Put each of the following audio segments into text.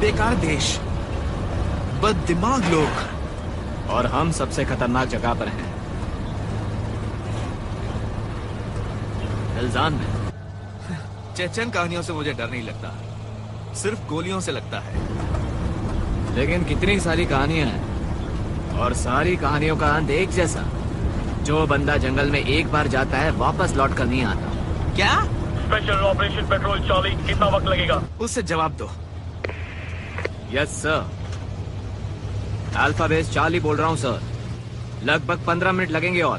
बेकार देश, बददिमाग लोग, और हम सबसे खतरनाक जगह पर हैं, इल्जाम में। चेचन कहानियों से मुझे डर नहीं लगता, सिर्फ गोलियों से लगता है। लेकिन कितनी सारी कहानियां हैं, और सारी कहानियों का अंत एक जैसा। जो बंदा जंगल में एक बार जाता है वापस लौट कर नहीं आता। क्या? स्पेशल ऑपरेशन पेट्रोल चार्ली, कितना वक्त लगेगा? उससे जवाब दो। Yes sir. Alpha base Charlie बोल रहा हूँ सर। लगभग 15 मिनट लगेंगे और।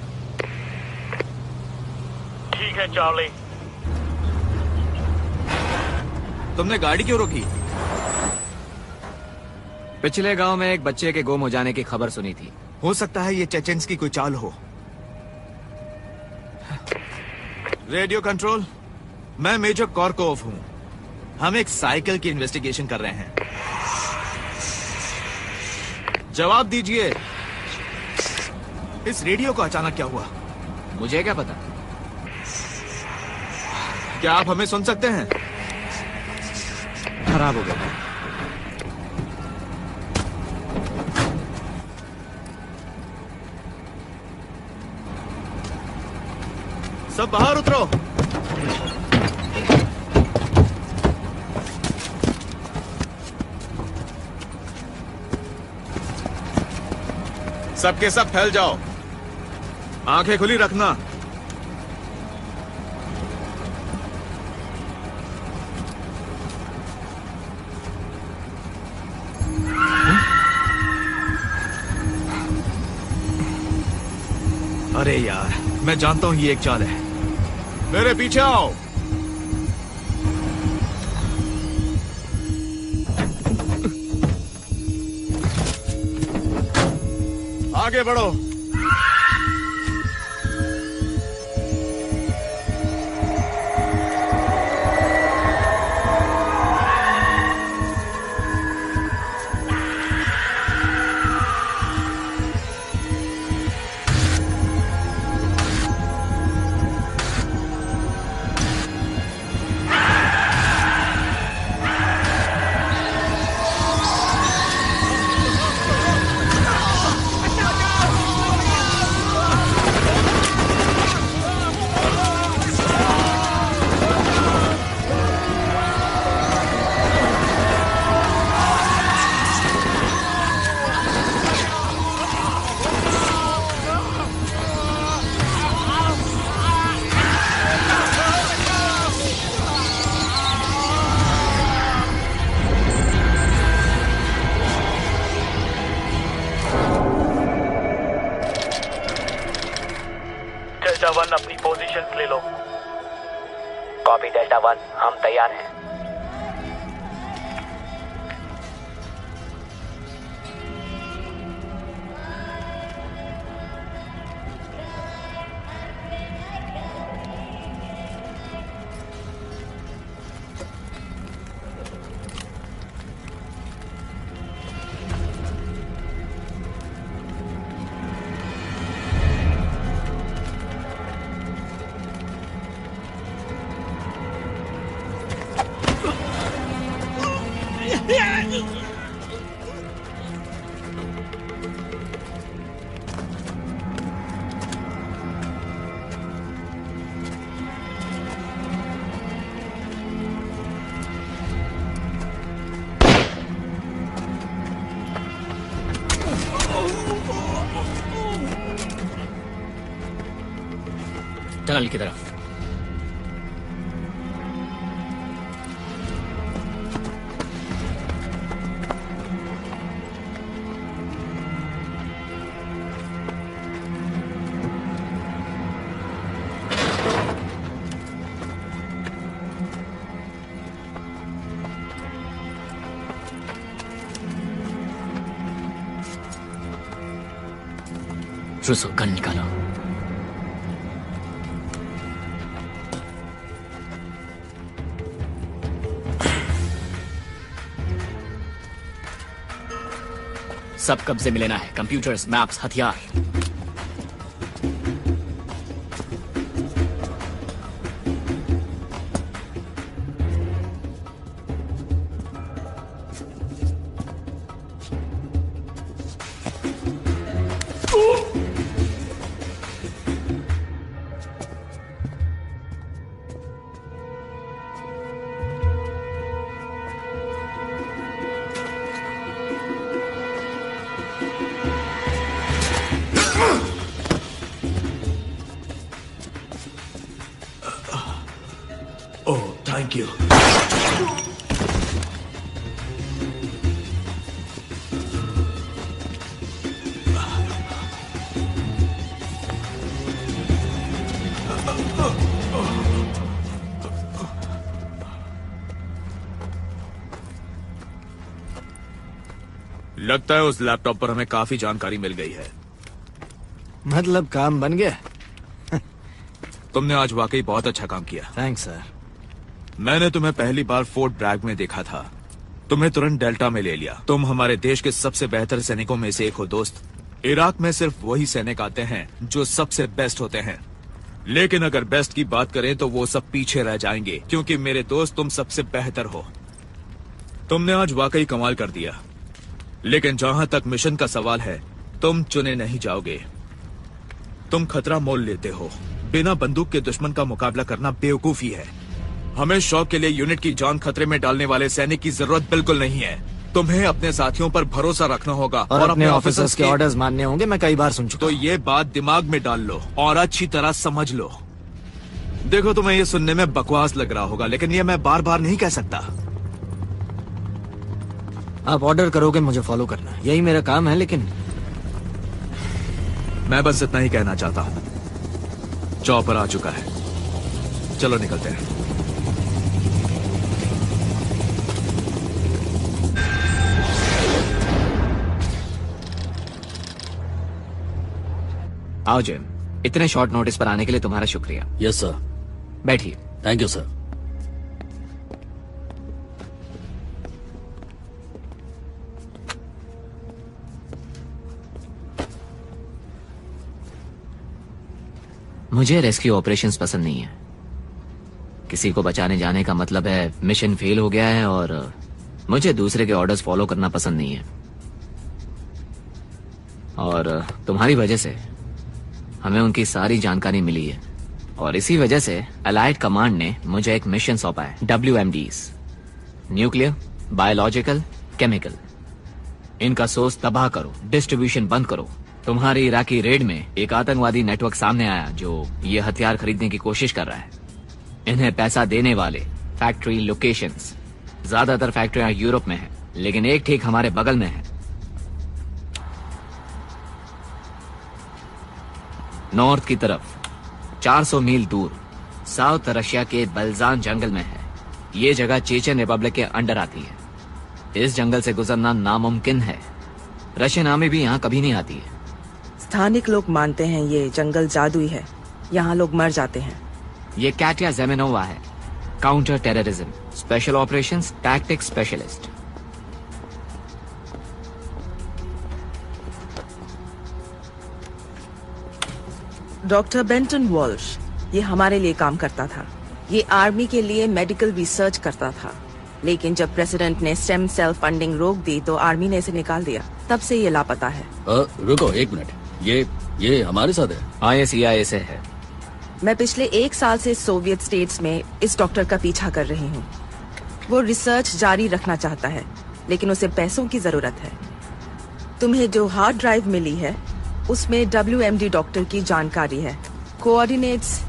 ठीक है चार्ली। तुमने गाड़ी क्यों रोकी? पिछले गांव में एक बच्चे के गुम हो जाने की खबर सुनी थी। हो सकता है ये चेचेंस की कोई चाल हो। रेडियो कंट्रोल, मैं मेजर कॉर्कोव हूं। हम एक साइकिल की इन्वेस्टिगेशन कर रहे हैं। जवाब दीजिए, इस रेडियो को अचानक क्या हुआ? मुझे क्या पता। क्या आप हमें सुन सकते हैं? खराब हो गया। सब बाहर उतरो। सबके सब फैल जाओ, आंखें खुली रखना। अरे यार, मैं जानता हूं ये एक चाल है। मेरे पीछे आओ। आगे बढ़ो। डेल्टा वन अपनी पोजीशंस ले लो। कॉपी डेल्टा वन, हम तैयार हैं। टनल की तरफ। रुसो, गन निकालो। सब कब्जे में लेना है, कंप्यूटर्स, मैप्स, हथियार। Thank you. लगता है उस लैपटॉप पर हमें काफी जानकारी मिल गई है। मतलब काम बन गया। तुमने आज वाकई बहुत अच्छा काम किया। Thanks sir. मैंने तुम्हें पहली बार फोर्ट ब्रैग में देखा था, तुम्हें तुरंत डेल्टा में ले लिया। तुम हमारे देश के सबसे बेहतर सैनिकों में से एक हो दोस्त। इराक में सिर्फ वही सैनिक आते हैं जो सबसे बेस्ट होते हैं, लेकिन अगर बेस्ट की बात करें तो वो सब पीछे रह जाएंगे, क्योंकि मेरे दोस्त तुम सबसे बेहतर हो। तुमने आज वाकई कमाल कर दिया, लेकिन जहां तक मिशन का सवाल है, तुम चुने नहीं जाओगे। तुम खतरा मोल लेते हो। बिना बंदूक के दुश्मन का मुकाबला करना बेवकूफी है। हमें शौक के लिए यूनिट की जान खतरे में डालने वाले सैनिक की जरूरत बिल्कुल नहीं है। तुम्हें अपने साथियों पर भरोसा रखना होगा और अपने ऑफिसर्स के ऑर्डर्स मानने होंगे। मैं कई बार सुन चुका तो ये बात दिमाग में डाल लो और अच्छी तरह समझ लो। देखो, तुम्हें ये सुनने में बकवास लग रहा होगा, लेकिन ये मैं बार बार नहीं कह सकता। आप ऑर्डर करोगे, मुझे फॉलो करना, यही मेरा काम है। लेकिन मैं बस इतना ही कहना चाहता हूँ। चॉपर आ चुका है, चलो निकलते हैं। आओ जिम। इतने शॉर्ट नोटिस पर आने के लिए तुम्हारा शुक्रिया। Yes sir. बैठिए। Thank you sir. मुझे रेस्क्यू ऑपरेशंस पसंद नहीं है। किसी को बचाने जाने का मतलब है मिशन फेल हो गया है, और मुझे दूसरे के ऑर्डर्स फॉलो करना पसंद नहीं है। और तुम्हारी वजह से हमें उनकी सारी जानकारी मिली है, और इसी वजह से अलाइड कमांड ने मुझे एक मिशन सौंपा है। WMDs, nuclear, biological, chemical. इनका सोर्स तबाह करो, डिस्ट्रीब्यूशन बंद करो। तुम्हारी इराकी रेड में एक आतंकवादी नेटवर्क सामने आया जो ये हथियार खरीदने की कोशिश कर रहा है। इन्हें पैसा देने वाले फैक्ट्री लोकेशंस, ज्यादातर फैक्ट्रियां यूरोप में हैं, लेकिन एक ठीक हमारे बगल में है। नॉर्थ की तरफ 400 मील दूर साउथ रशिया के बल्जान जंगल में है। ये जगह चेचन रिपब्लिक के अंडर आती है। इस जंगल से गुजरना नामुमकिन है। रशियन आर्मी भी यहाँ कभी नहीं आती है। स्थानिक लोग मानते हैं ये जंगल जादुई है, यहाँ लोग मर जाते हैं। ये कैटिया जेमेनोवा है, counter terrorism special operations tactics specialist. Doctor Benton Walsh, ये हमारे लिए काम करता था। ये आर्मी के लिए मेडिकल रिसर्च करता था, लेकिन जब प्रेसिडेंट ने स्टेम सेल फंडिंग रोक दी तो आर्मी ने इसे निकाल दिया। तब से ये लापता है। रुको एक मिनट, ये हमारे साथ है? हाँ, ये CIA से है। मैं पिछले 1 साल से सोवियत स्टेट्स में इस डॉक्टर का पीछा कर रही हूँ। वो रिसर्च जारी रखना चाहता है, लेकिन उसे पैसों की जरूरत है। तुम्हें जो हार्ड ड्राइव मिली है उसमें WMD डॉक्टर की जानकारी है। कोऑर्डिनेट्स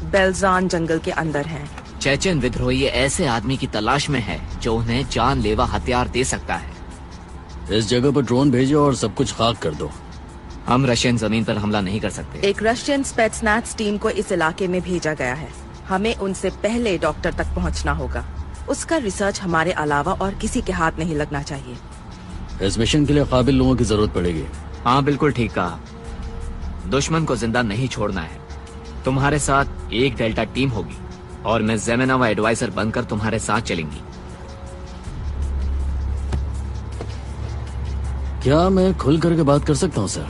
बेल्जान जंगल के अंदर हैं। चेचन विद्रोही ऐसे आदमी की तलाश में है जो उन्हें जानलेवा हथियार दे सकता है। इस जगह पर ड्रोन भेजो और सब कुछ खाक कर दो। हम रशियन जमीन पर हमला नहीं कर सकते। एक रशियन स्पेट्सनाज टीम को इस इलाके में भेजा गया है। हमें उनसे पहले डॉक्टर तक पहुंचना होगा। उसका रिसर्च हमारे अलावा और किसी के हाथ नहीं लगना चाहिए। इस मिशन के लिए काबिल लोगों की जरूरत पड़ेगी। हाँ, बिल्कुल ठीक कहा। दुश्मन को जिंदा नहीं छोड़ना है। तुम्हारे साथ एक डेल्टा टीम होगी और मैं जेमेनोवा एडवाइजर बनकर तुम्हारे साथ चलेंगी। क्या मैं खुल करके बात कर सकता हूँ सर?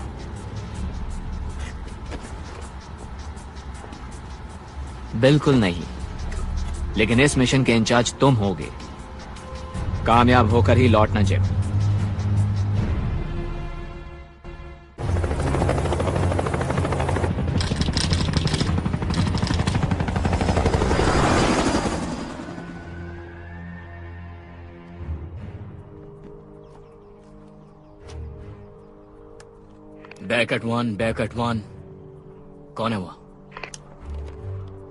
बिल्कुल नहीं, लेकिन इस मिशन के इंचार्ज तुम होगे। कामयाब होकर ही लौटना जिम। Back at one. कौन है वो?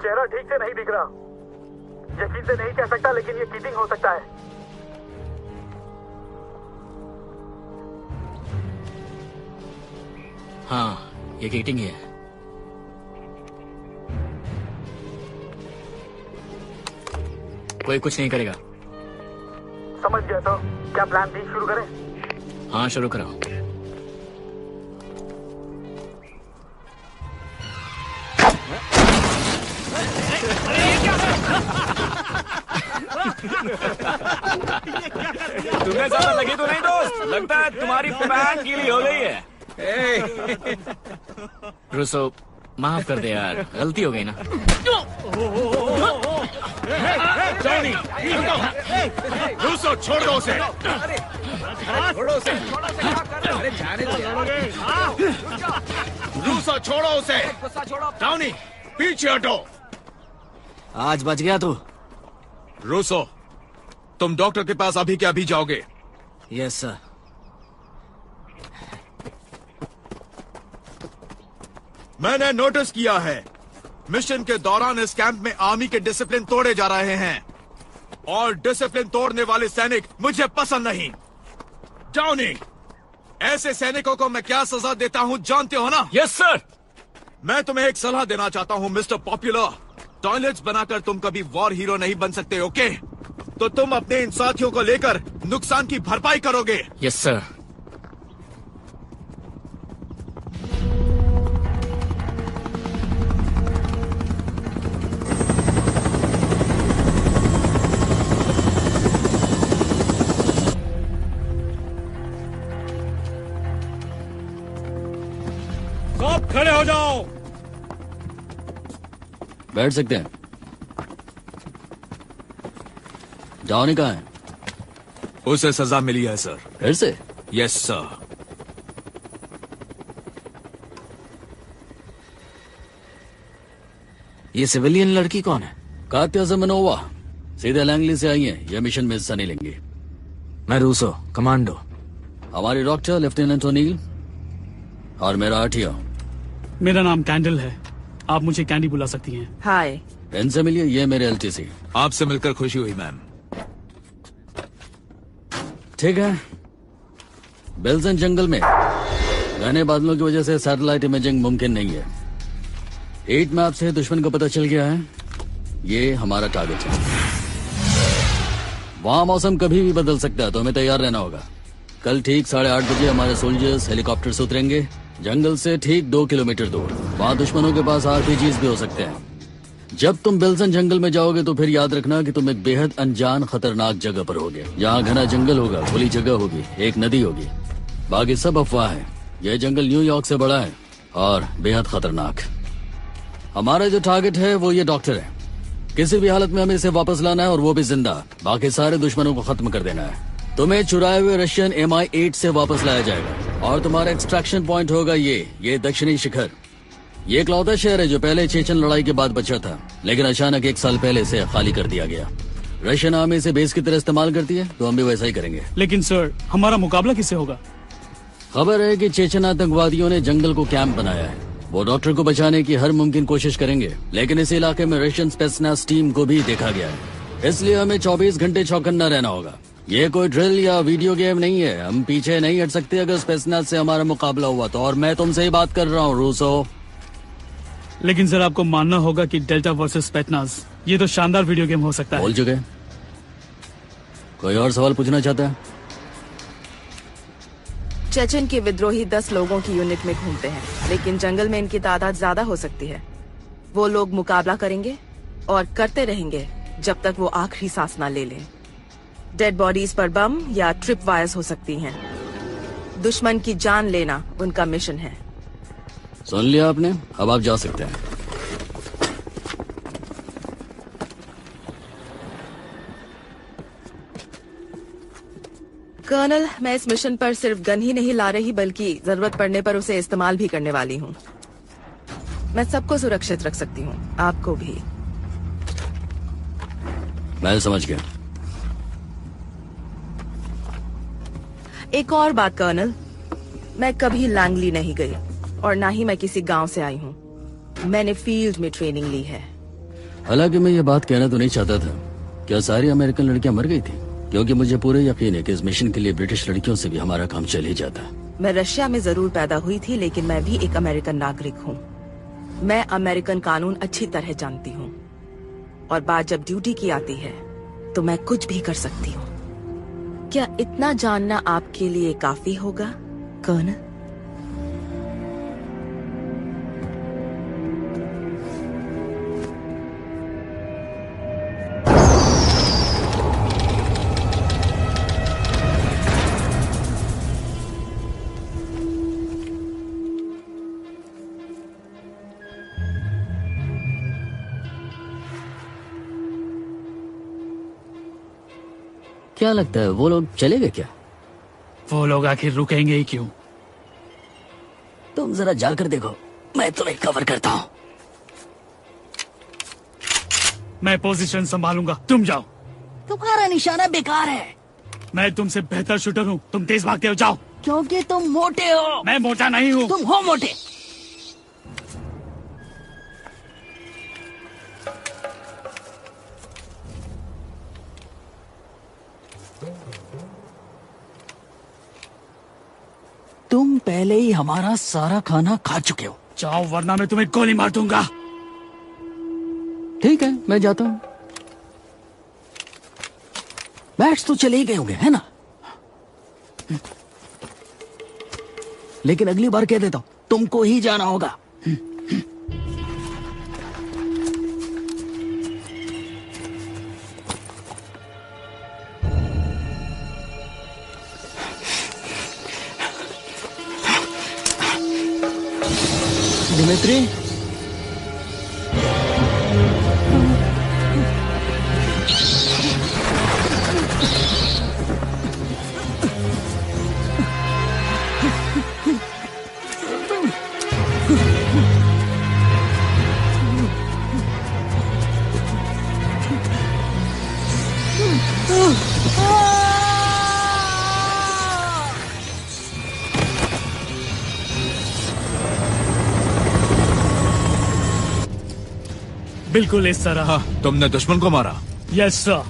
चेहरा ठीक से नहीं दिख रहा। यकीन से नहीं कह सकता, लेकिन ये चीटिंग हो सकता है। हाँ, ये चीटिंग ही है। कोई कुछ नहीं करेगा। समझ गया। तो क्या प्लान बी शुरू करें? हाँ, शुरू करो। तुम्हें ज्यादा लगी तो नहीं दोस्त? लगता है तुम्हारी पैंट गीली हो गई है। रूसो, माफ कर दे यार, गलती हो गई ना। रूसो, छोड़ दो उसे। रूसो, छोड़ो उसे। टाउनी, पीछे हटो। आज बच गया तू। रूसो, तुम डॉक्टर के पास अभी के अभी जाओगे। Yes sir. मैंने नोटिस किया है मिशन के दौरान इस कैंप में आर्मी के डिसिप्लिन तोड़े जा रहे हैं और डिसिप्लिन तोड़ने वाले सैनिक मुझे पसंद नहीं। डाउनी, ऐसे सैनिकों को मैं क्या सजा देता हूं जानते हो ना? Yes sir. मैं तुम्हें एक सलाह देना चाहता हूं मिस्टर पॉपुलर। टॉयलेट्स बनाकर तुम कभी वॉर हीरो नहीं बन सकते, ओके? तो तुम अपने इन साथियों को लेकर नुकसान की भरपाई करोगे। Yes sir. सब खड़े हो जाओ। बैठ सकते हैं। डाउनी कहाँ है? उसे सजा मिली है सर। फिर से? Yes sir. ये सिविलियन लड़की कौन है? कात्या ज़मेनोवा, सीधे लैंगली से आई है। यह मिशन में हिस्सा नहीं लेंगे। मैं रूसो, कमांडो। हमारी डॉक्टर लेफ्टिनेंट ओनील और मेरा आठिया। मेरा नाम कैंडल है, आप मुझे कैंडी बुला सकती हैं। हाय। इनसे मिलिए, ये मेरे एलटीसी। आपसे मिलकर खुशी हुई मैम। ठीक है। बेल्सन जंगल में घने बादलों की वजह से सैटेलाइट इमेजिंग मुमकिन नहीं है। हीट मैप से दुश्मन को पता चल गया है ये हमारा टारगेट है। वहां मौसम कभी भी बदल सकता है, तो हमें तैयार रहना होगा। कल ठीक 8:30 बजे हमारे सोल्जर्स हेलीकॉप्टर से उतरेंगे जंगल से ठीक 2 किलोमीटर दूर। वहां दुश्मनों के पास आरपीजीज भी हो सकते हैं। जब तुम बेल्सन जंगल में जाओगे तो फिर याद रखना कि तुम एक बेहद अनजान खतरनाक जगह पर होगे। यहाँ घना जंगल होगा, खुली जगह होगी, एक नदी होगी, बाकी सब अफवाह है। यह जंगल न्यूयॉर्क से बड़ा है और बेहद खतरनाक। हमारा जो टारगेट है वो ये डॉक्टर है। किसी भी हालत में हमें इसे वापस लाना है और वो भी जिंदा। बाकी सारे दुश्मनों को खत्म कर देना है। तुम्हें चुराए हुए रशियन MI8 से वापस लाया जाएगा और तुम्हारा एक्सट्रैक्शन पॉइंट होगा ये दक्षिणी शिखर। ये इकलौता शहर है जो पहले चेचन लड़ाई के बाद बचा था, लेकिन अचानक 1 साल पहले इसे खाली कर दिया गया। रशियन आर्मी इसे बेस की तरह इस्तेमाल करती है, तो हम भी वैसा ही करेंगे। लेकिन सर, हमारा मुकाबला किससे होगा? खबर है कि चेचन आतंकवादियों ने जंगल को कैंप बनाया है। वो डॉक्टर को बचाने की हर मुमकिन कोशिश करेंगे, लेकिन इस इलाके में रशियन स्पेसनास टीम को भी देखा गया है। इसलिए हमें 24 घंटे चौकन्ना रहना होगा। ये कोई ड्रिल या वीडियो गेम नहीं है। हम पीछे नहीं हट सकते अगर स्पेसनास से हमारा मुकाबला हुआ तो। और मैं तुमसे ही बात कर रहा हूँ रूसो। लेकिन सर, आपको मानना होगा कि डेल्टा वर्सेस पेटनास ये तो शानदार वीडियो गेम हो सकता है। बोल चुके। कोई और सवाल पूछना चाहता है? चेचन के विद्रोही 10 लोगों की यूनिट में घूमते हैं, लेकिन जंगल में इनकी तादाद ज्यादा हो सकती है। वो लोग मुकाबला करेंगे और करते रहेंगे जब तक वो आखिरी सांस ना ले लें। डेड बॉडीज पर बम या ट्रिप वायर्स हो सकती हैं। दुश्मन की जान लेना उनका मिशन है। सुन लिया आपने, अब आप जा सकते हैं। कर्नल, मैं इस मिशन पर सिर्फ गन ही नहीं ला रही, बल्कि जरूरत पड़ने पर उसे इस्तेमाल भी करने वाली हूँ। मैं सबको सुरक्षित रख सकती हूँ, आपको भी। मैं समझ गया। एक और बात कर्नल, मैं कभी लैंगली नहीं गई और ना ही मैं किसी गांव से आई हूँ। मैंने फील्ड में ट्रेनिंग ली है। हालांकि मैं ये बात कहना तो नहीं चाहता था, क्या सारी अमेरिकन लड़कियां मर गई थी? क्योंकि मुझे पूरे यकीन है कि इस मिशन के लिए ब्रिटिश लड़कियों से भी हमारा काम चल ही जाता। मैं रशिया में जरूर पैदा हुई थी, लेकिन मैं भी एक अमेरिकन नागरिक हूँ। मैं अमेरिकन कानून अच्छी तरह जानती हूँ, और बात जब ड्यूटी की आती है तो मैं कुछ भी कर सकती हूँ। क्या इतना जानना आपके लिए काफी होगा, कर्नल? क्या लगता है वो लोग चले गए क्या? वो लोग आखिर रुकेंगे ही क्यों? तुम जरा जाकर देखो, मैं तुम्हें कवर करता हूँ। मैं पोजीशन संभालूंगा, तुम जाओ। तुम्हारा निशाना बेकार है। मैं तुमसे बेहतर शूटर हूँ, तुम तेज भागते हो, जाओ। क्योंकि तुम मोटे हो। मैं मोटा नहीं हूँ। तुम हो मोटे। तुम पहले ही हमारा सारा खाना खा चुके हो। जाओ, वरना मैं तुम्हें गोली मार दूंगा। ठीक है, मैं जाता हूँ। बैट्स तो चले ही गए होंगे, है ना? लेकिन अगली बार कह देता हूँ, तुमको ही जाना होगा। दिमित्री, बिल्कुल इस तरह। हाँ, तुमने दुश्मन को मारा? यस सर,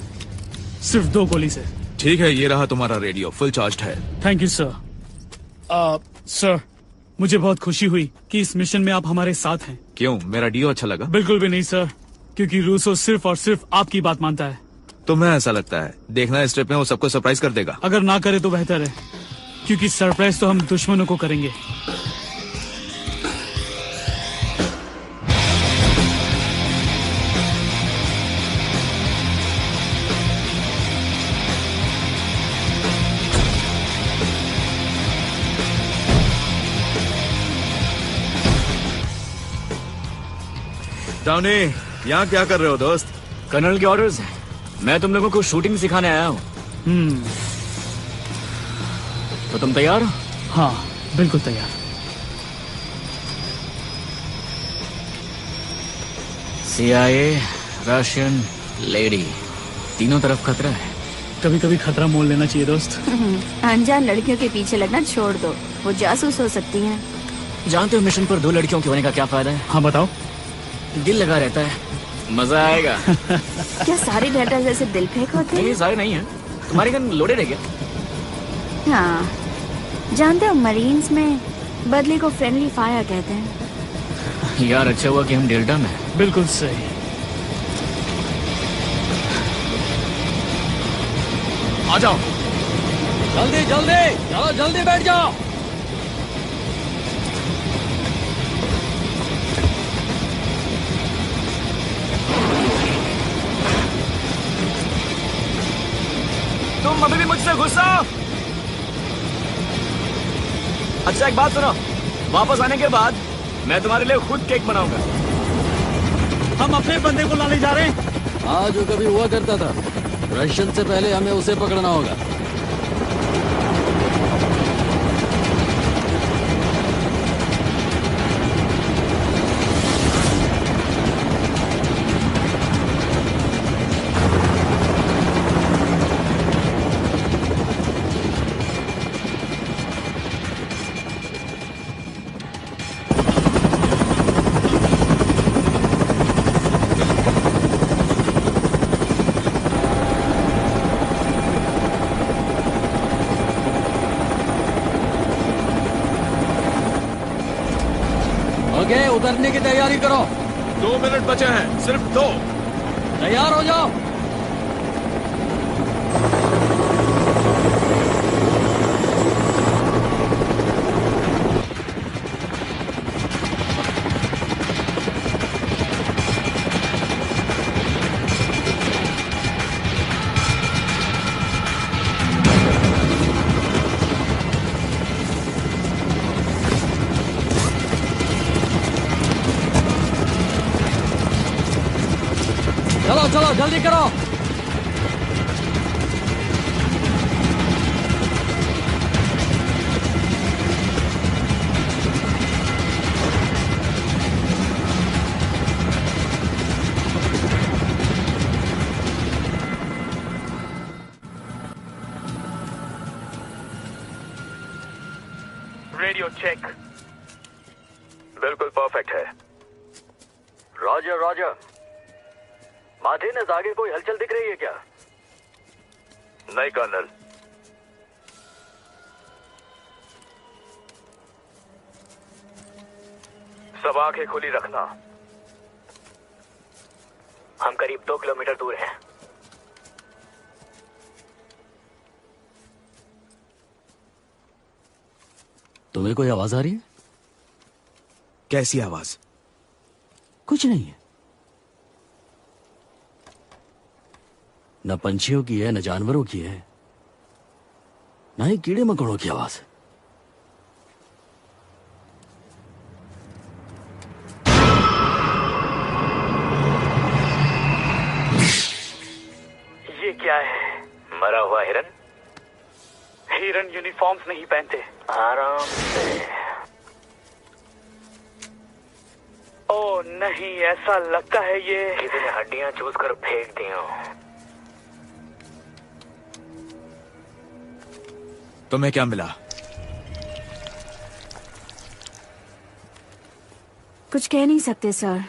सिर्फ 2 गोली से। ठीक है, ये रहा तुम्हारा रेडियो, फुल चार्ज है। Thank you sir. सर, मुझे बहुत खुशी हुई कि इस मिशन में आप हमारे साथ हैं। क्यों, मेरा डीओ अच्छा लगा? बिल्कुल भी नहीं सर, क्योंकि रूसो सिर्फ और सिर्फ आपकी बात मानता है। तुम्हें ऐसा लगता है? देखना इस ट्रिप में वो सबको सरप्राइज कर देगा। अगर ना करे तो बेहतर है, क्योंकि सरप्राइज तो हम दुश्मनों को करेंगे। डाउनी, यहाँ क्या कर रहे हो दोस्त? कर्नल के ऑर्डर्स हैं। मैं तुम लोगों को शूटिंग सिखाने आया हूँ। तो तुम तैयार हो? हाँ, बिल्कुल तैयार। CIA, रशियन, लेडी, तीनों तरफ खतरा है। कभी कभी खतरा मोल लेना चाहिए दोस्त। अनजान लड़कियों के पीछे लगना छोड़ दो, वो जासूस हो सकती हैं। जानते हो मिशन पर 2 लड़कियों के होने का क्या फायदा है? हाँ बताओ। दिल लगा रहता है, मजा आएगा। क्या सारे डेटा जैसे दिल फेंक होते नहीं, हैं? सारे नहीं है। तुम्हारी गन लोडेड है क्या? हाँ, जानते हो मरीन्स में बदले को फ्रेंडली फायर कहते हैं। यार अच्छा हुआ कि हम डेल्टा में हैं। बिल्कुल सही। आ जाओ। जल्दी जल्दी चलो, जल्दी बैठ जाओ। तुम अभी भी मुझसे गुस्सा हो? अच्छा एक बात सुनो, वापस आने के बाद मैं तुम्हारे लिए खुद केक बनाऊंगा। हम अपने बंदे को लाने जा रहे हैं। हाँ, जो कभी हुआ करता था। रशियन से पहले हमें उसे पकड़ना होगा। ओके, उतरने की तैयारी करो। 2 मिनट बचे हैं, सिर्फ 2। तैयार हो जाओ। चलो चलो जल्दी करो। Radio check. बिल्कुल परफेक्ट है। Roger Roger. मार्टिनेज, आगे कोई हलचल दिख रही है क्या? नहीं कर्नल। सब आंखें खुली रखना। हम करीब 2 किलोमीटर दूर हैं। तुम्हें कोई आवाज आ रही है? कैसी आवाज? कुछ नहीं है। न पंछियों की है, न जानवरों की है, न ही कीड़े मकोड़ों की आवाज है। ये क्या है? मरा हुआ हिरन। हिरन यूनिफॉर्म्स नहीं पहनते। आराम से। ओ नहीं, ऐसा लगता है ये किसी ने हड्डियां चूस कर फेंक दी हो। तुम्हें क्या मिला? कुछ कह नहीं सकते सर।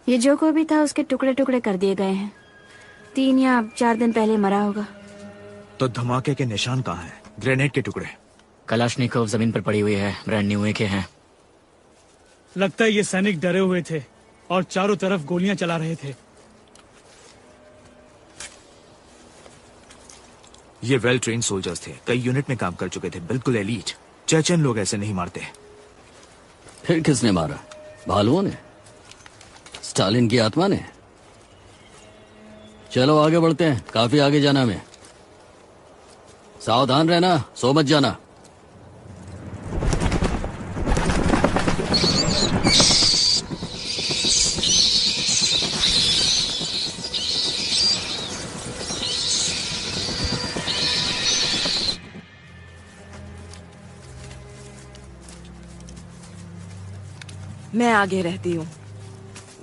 ये जो कोई भी था उसके टुकड़े टुकड़े कर दिए गए हैं। 3 या 4 दिन पहले मरा होगा। तो धमाके के निशान कहाँ हैं? ग्रेनेड के टुकड़े। कलाशनिकोव जमीन पर पड़ी हुई है, ब्रांड न्यू के हैं। लगता है ये सैनिक डरे हुए थे और चारों तरफ गोलियां चला रहे थे। ये वेल ट्रेन सोल्जर्स थे, कई यूनिट में काम कर चुके थे, बिल्कुल एलीट। चेचन लोग ऐसे नहीं मारते। फिर किसने मारा? भालुओं ने? स्टालिन की आत्मा ने? चलो आगे बढ़ते हैं, काफी आगे जाना हमें। सावधान रहना, सो मत जाना। मैं आगे रहती हूँ।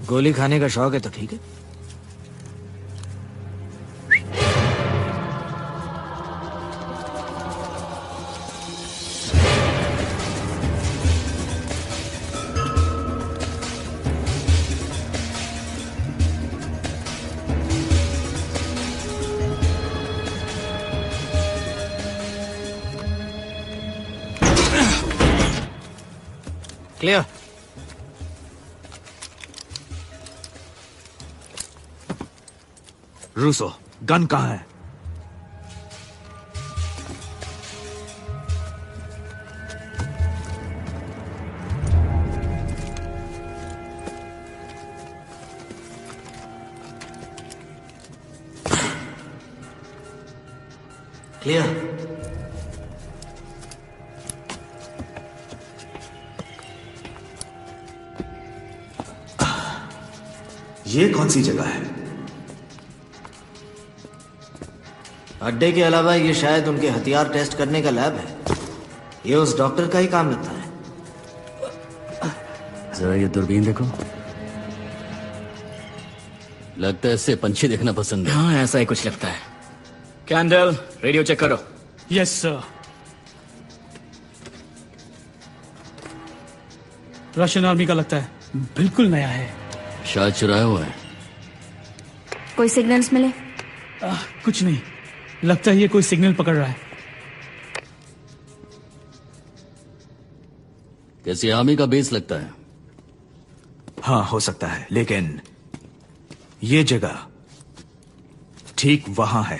गोली खाने का शौक है तो ठीक है। क्लियर। रूसो, गन कहाँ है? क्लियर। ये कौन सी जगह है? अड्डे के अलावा ये शायद उनके हथियार टेस्ट करने का लैब है। ये उस डॉक्टर का ही काम लगता है। जरा ये दूरबीन देखो। लगता है इससे पंछी देखना पसंद है। हाँ, ऐसा ही कुछ लगता है। कैंडल, रेडियो चेक करो। Yes sir. रशियन आर्मी का लगता है, बिल्कुल नया है। शायद चुराया हुआ है। कोई सिग्नल्स मिले? कुछ नहीं, लगता है ये कोई सिग्नल पकड़ रहा है। किसी आर्मी का बेस लगता है। हाँ, हो सकता है, लेकिन ये जगह ठीक वहां है।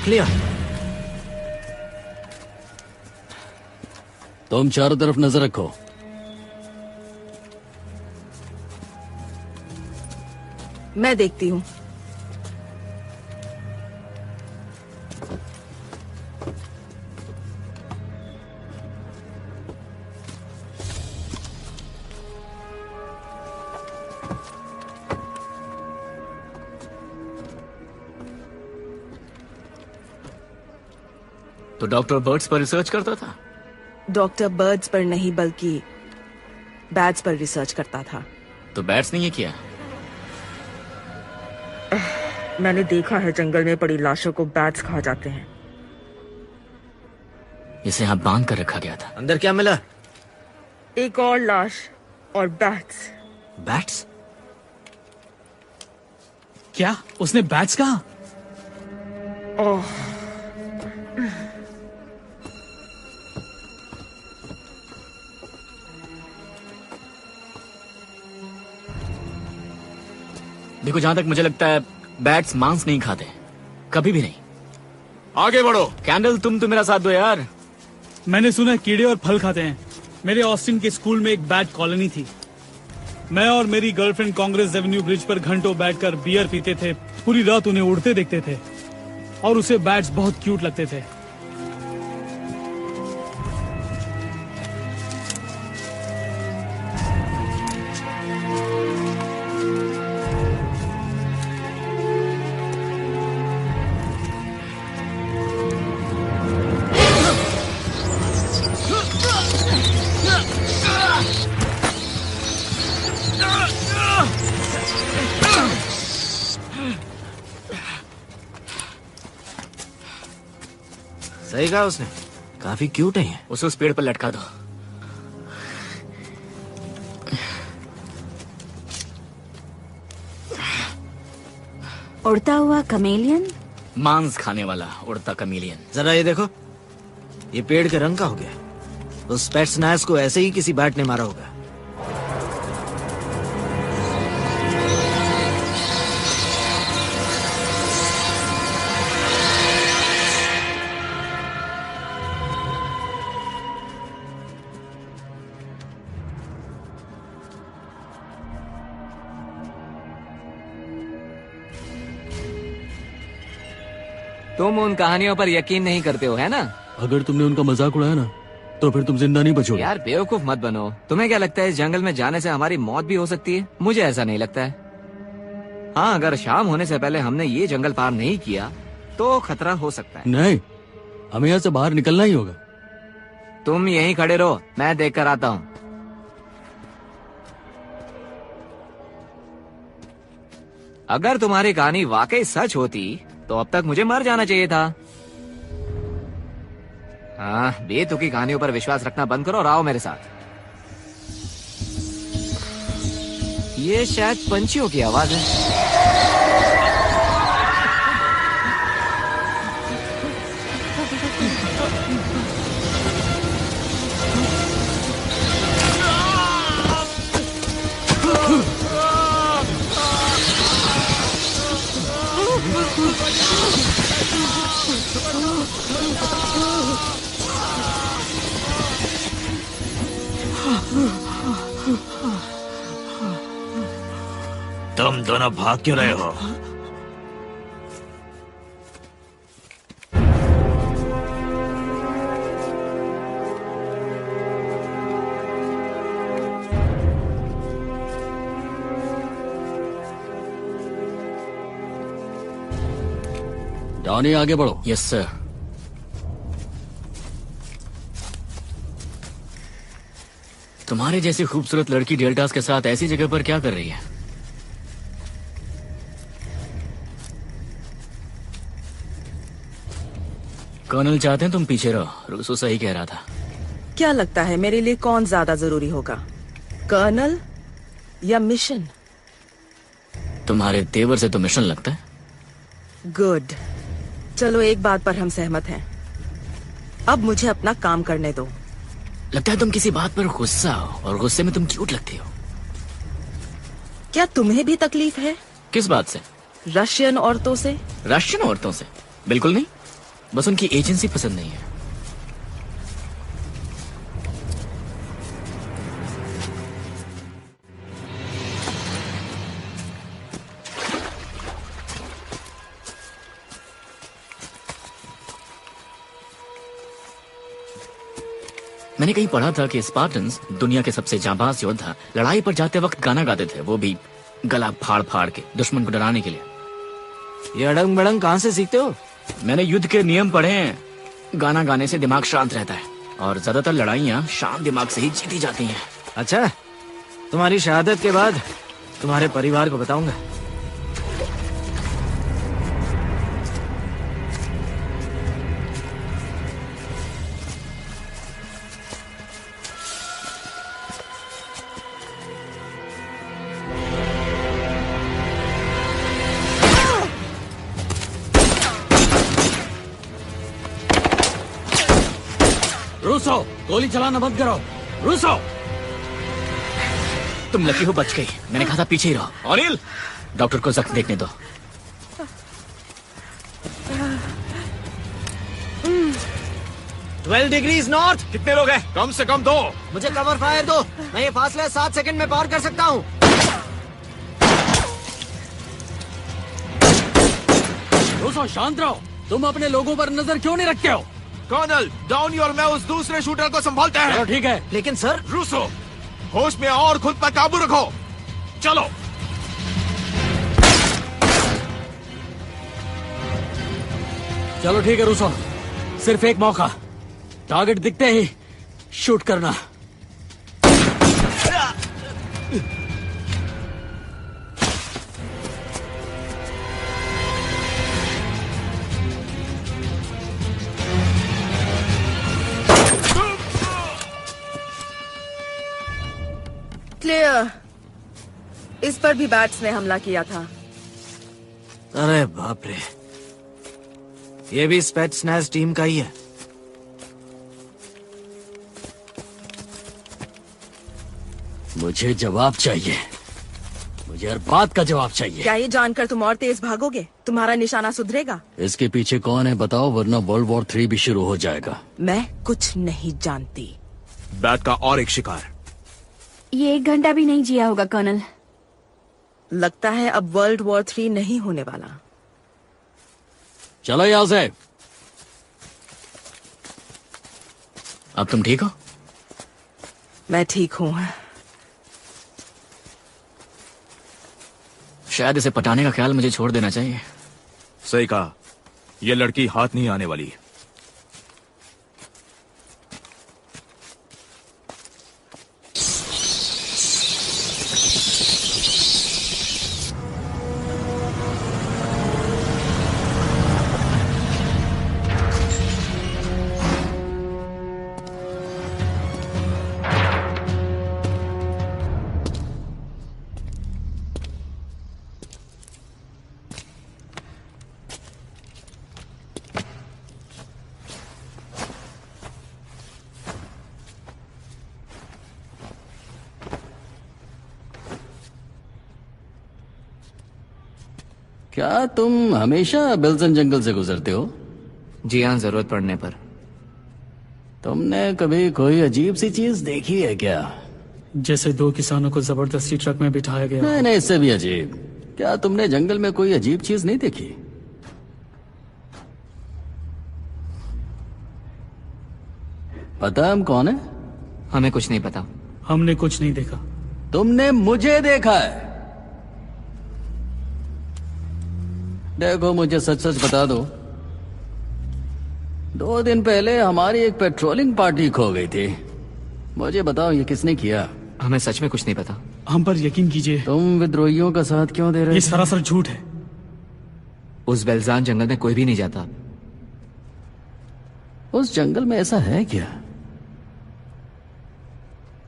क्लियर। तुम चारों तरफ नजर रखो। मैं देखती हूँ। तो डॉक्टर बर्ड्स पर रिसर्च करता था? डॉक्टर बर्ड्स पर नहीं बल्कि बैट्स पर रिसर्च करता था। तो बैट्स ने ये किया? मैंने देखा है जंगल में पड़ी लाशों को बैट्स खा जाते हैं। इसे यहाँ बांध कर रखा गया था। अंदर क्या मिला? एक और लाश और बैट्स। बैट्स? क्या उसने बैट्स कहा? ओह, देखो, जहां तक मुझे लगता है बैट्स मांस नहीं खाते, कभी भी नहीं। आगे बढ़ो। कैंडल, तुम तो मेरा साथ दो यार। मैंने सुना है कीड़े और फल खाते हैं। मेरे ऑस्टिन के स्कूल में एक बैट कॉलोनी थी। मैं और मेरी गर्लफ्रेंड कांग्रेस एवेन्यू ब्रिज पर घंटों बैठकर बियर पीते थे, पूरी रात उन्हें उड़ते देखते थे और उसे बैट्स बहुत क्यूट लगते थे। सही कहा उसने, काफी क्यूट है ये। उसे उस पेड़ पर लटका दो। उड़ता हुआ कमेलियन? मांस खाने वाला उड़ता कमीलियन। जरा ये देखो, ये पेड़ के रंग का हो गया। उस पेट्सनायस को ऐसे ही किसी बैट ने मारा होगा। तुम उन कहानियों पर यकीन नहीं करते हो, है ना? अगर तुमने उनका मजाक उड़ाया ना, तो फिर तुम जिंदा नहीं बचोगे। यार बेवकूफ मत बनो। तुम्हें क्या लगता है इस जंगल में जाने से हमारी मौत भी हो सकती है? मुझे ऐसा नहीं लगता है। हाँ, अगर शाम होने से पहले हमने ये जंगल पार नहीं किया तो खतरा हो सकता है। नहीं, हमें यहाँ से बाहर निकलना ही होगा। तुम यहीं खड़े रहो, मैं देख कर आता हूँ। अगर तुम्हारी कहानी वाकई सच होती तो अब तक मुझे मर जाना चाहिए था। हाँ, बेतुकी कहानियों पर विश्वास रखना बंद करो और आओ मेरे साथ। ये शायद पंछियों की आवाज है। तुम दोनों भाग क्यों रहे हो? डॉनी, आगे बढ़ो। Yes sir. तुम्हारे जैसी खूबसूरत लड़की डेल्टास के साथ ऐसी जगह पर क्या कर रही है? कर्नल चाहते हैं तुम पीछे रहो। रूसो सही कह रहा था। क्या लगता है मेरे लिए कौन ज्यादा जरूरी होगा, कर्नल या मिशन? तुम्हारे तेवर से तो मिशन लगता है। गुड। चलो एक बात पर हम सहमत हैं। अब मुझे अपना काम करने दो। लगता है तुम किसी बात पर गुस्सा हो, और गुस्से में तुम क्यूट लगती हो। क्या तुम्हें भी तकलीफ है किस बात से? रशियन औरतों से? रशियन औरतों से? बिल्कुल नहीं, बस उनकी एजेंसी पसंद नहीं है। मैंने कहीं पढ़ा था कि स्पार्टन्स, दुनिया के सबसे जांबाज योद्धा, लड़ाई पर जाते वक्त गाना गाते थे, वो भी गला फाड़ फाड़ के, दुश्मन को डराने के लिए। ये अड़ंग बड़ंग कहाँ से सीखते हो? मैंने युद्ध के नियम पढ़े हैं। गाना गाने से दिमाग शांत रहता है, और ज्यादातर लड़ाइयाँ शांत दिमाग से ही जीती जाती हैं। अच्छा, तुम्हारी शहादत के बाद तुम्हारे परिवार को बताऊंगा। रूसो, गोली चलाना बंद करो। रूसो, तुम लकी हो, बच गई। मैंने कहा था पीछे ही रहो। अनिल, डॉक्टर को जख्म देखने दो। 12 डिग्रीज नॉर्थ। कितने लोग हैं? कम से कम 2। मुझे कवर फायर दो, मैं ये फासला 7 सेकंड में पार कर सकता हूँ। रूसो शांत रहो। तुम अपने लोगों पर नजर क्यों नहीं रखते हो? कर्नल, डाउन और मैं उस दूसरे शूटर को संभालते हैं। चलो ठीक है। लेकिन सर, रूसो, होश में और खुद पर काबू रखो। चलो। चलो ठीक है रूसो, सिर्फ एक मौका, टारगेट दिखते ही शूट करना। क्लियर। इस पर भी बैट्स ने हमला किया था। अरे बाप रे, ये भी स्पेट स्नैच टीम का ही है। मुझे जवाब चाहिए, मुझे हर बात का जवाब चाहिए। क्या ये जानकर तुम और तेज भागोगे? तुम्हारा निशाना सुधरेगा? इसके पीछे कौन है बताओ, वरना वर्ल्ड वॉर 3 भी शुरू हो जाएगा। मैं कुछ नहीं जानती। बैट का और एक शिकार। ये 1 घंटा भी नहीं जिया होगा कर्नल। लगता है अब वर्ल्ड वॉर 3 नहीं होने वाला। चलो यहां से। अब तुम ठीक हो? मैं ठीक हूँ। शायद इसे पटाने का ख्याल मुझे छोड़ देना चाहिए। सही कहा, ये लड़की हाथ नहीं आने वाली। क्या तुम हमेशा बिल्सन जंगल से गुजरते हो? जी हाँ, जरूरत पड़ने पर। तुमने कभी कोई अजीब सी चीज देखी है क्या? जैसे 2 किसानों को जबरदस्ती ट्रक में बिठाया गया। नहीं नहीं, इससे भी अजीब। क्या तुमने जंगल में कोई अजीब चीज नहीं देखी? पता हम कौन है? हमें कुछ नहीं पता। हमने कुछ नहीं देखा। तुमने मुझे देखा है। देखो, मुझे सच सच बता दो, 2 दिन पहले हमारी एक पेट्रोलिंग पार्टी खो गई थी। मुझे बताओ ये किसने किया? हमें सच में कुछ नहीं पता। हम पर यकीन कीजिए। तुम विद्रोहियों का साथ क्यों दे रहे ये थे? सरासर झूठ है। उस बेल्जान जंगल में कोई भी नहीं जाता। उस जंगल में ऐसा है क्या?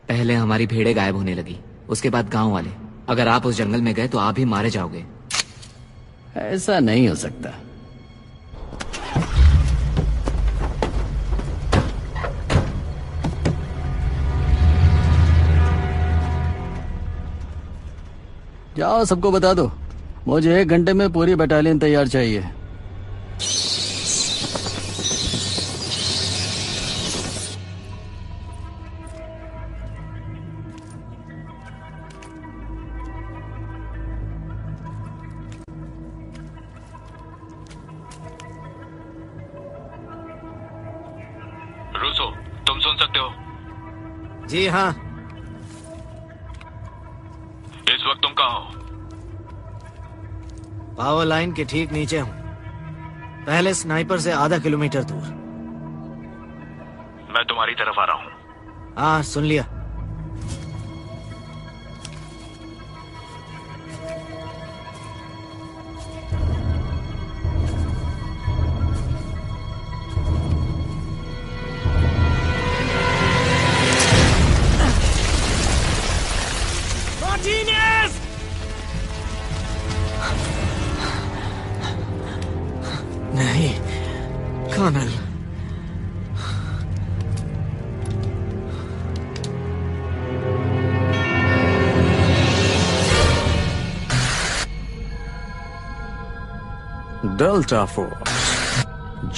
पहले हमारी भेड़ें गायब होने लगी, उसके बाद गांव वाले। अगर आप उस जंगल में गए तो आप भी मारे जाओगे। ऐसा नहीं हो सकता। जाओ सबको बता दो, मुझे 1 घंटे में पूरी बटालियन तैयार चाहिए। रूसो, तुम सुन सकते हो? जी हाँ। इस वक्त तुम कहाँ हो? पावर लाइन के ठीक नीचे हूँ, पहले स्नाइपर से आधा किलोमीटर दूर। मैं तुम्हारी तरफ आ रहा हूँ। हाँ सुन लिया। नहीं कर्नल, डेल्टा फोर्स,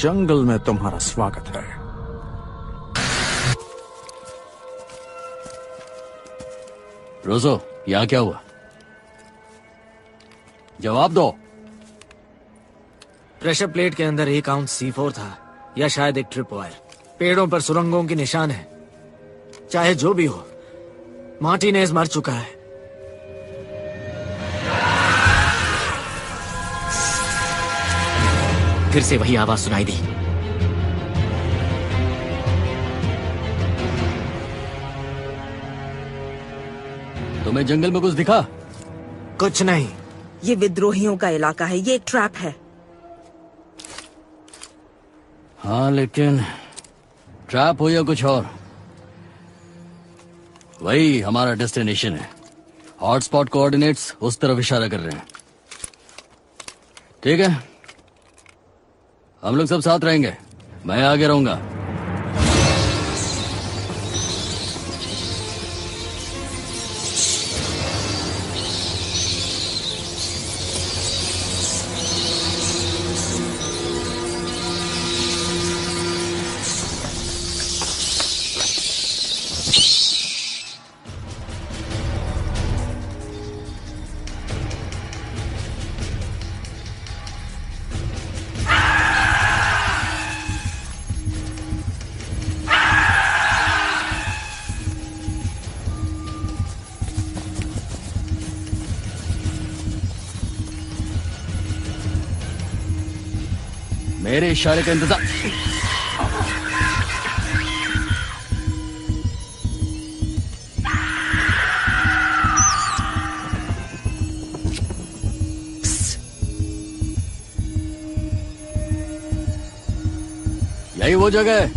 जंगल में तुम्हारा स्वागत है। रोजो, यहाँ क्या हुआ? जवाब दो। प्रेशर प्लेट के अंदर 1 आउंस C4 था, या शायद एक ट्रिप वायर। पेड़ों पर सुरंगों के निशान है। चाहे जो भी हो, मार्टिनेज मर चुका है। फिर से वही आवाज सुनाई दी। तुम्हें जंगल में कुछ दिखा? कुछ नहीं। ये विद्रोहियों का इलाका है, ये एक ट्रैप है। हाँ लेकिन ट्रैप हो या कुछ और, वही हमारा डेस्टिनेशन है। हॉटस्पॉट कोऑर्डिनेट्स उस तरफ इशारा कर रहे हैं। ठीक है, हम लोग सब साथ रहेंगे, मैं आगे रहूंगा। मेरे इशारे का इंतजार। यही वो जगह है।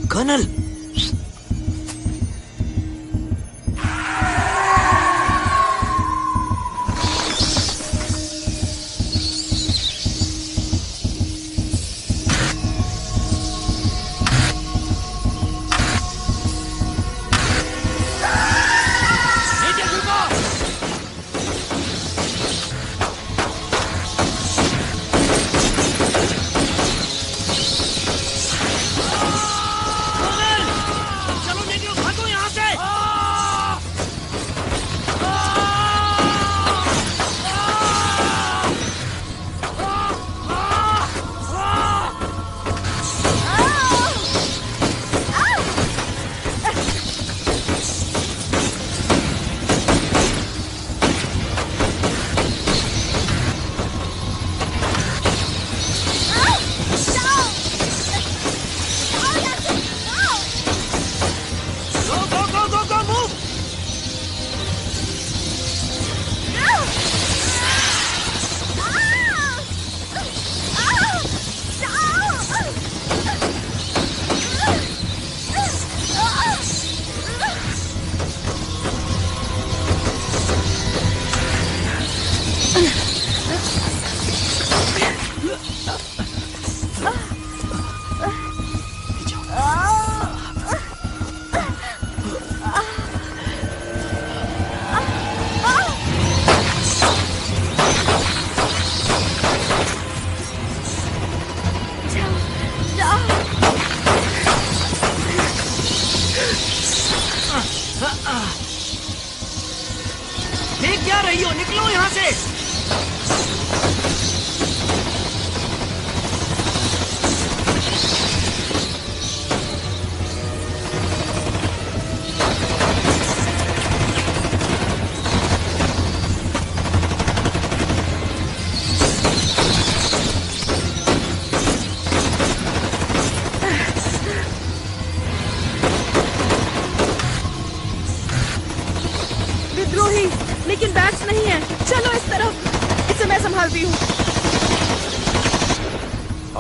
कर्नल,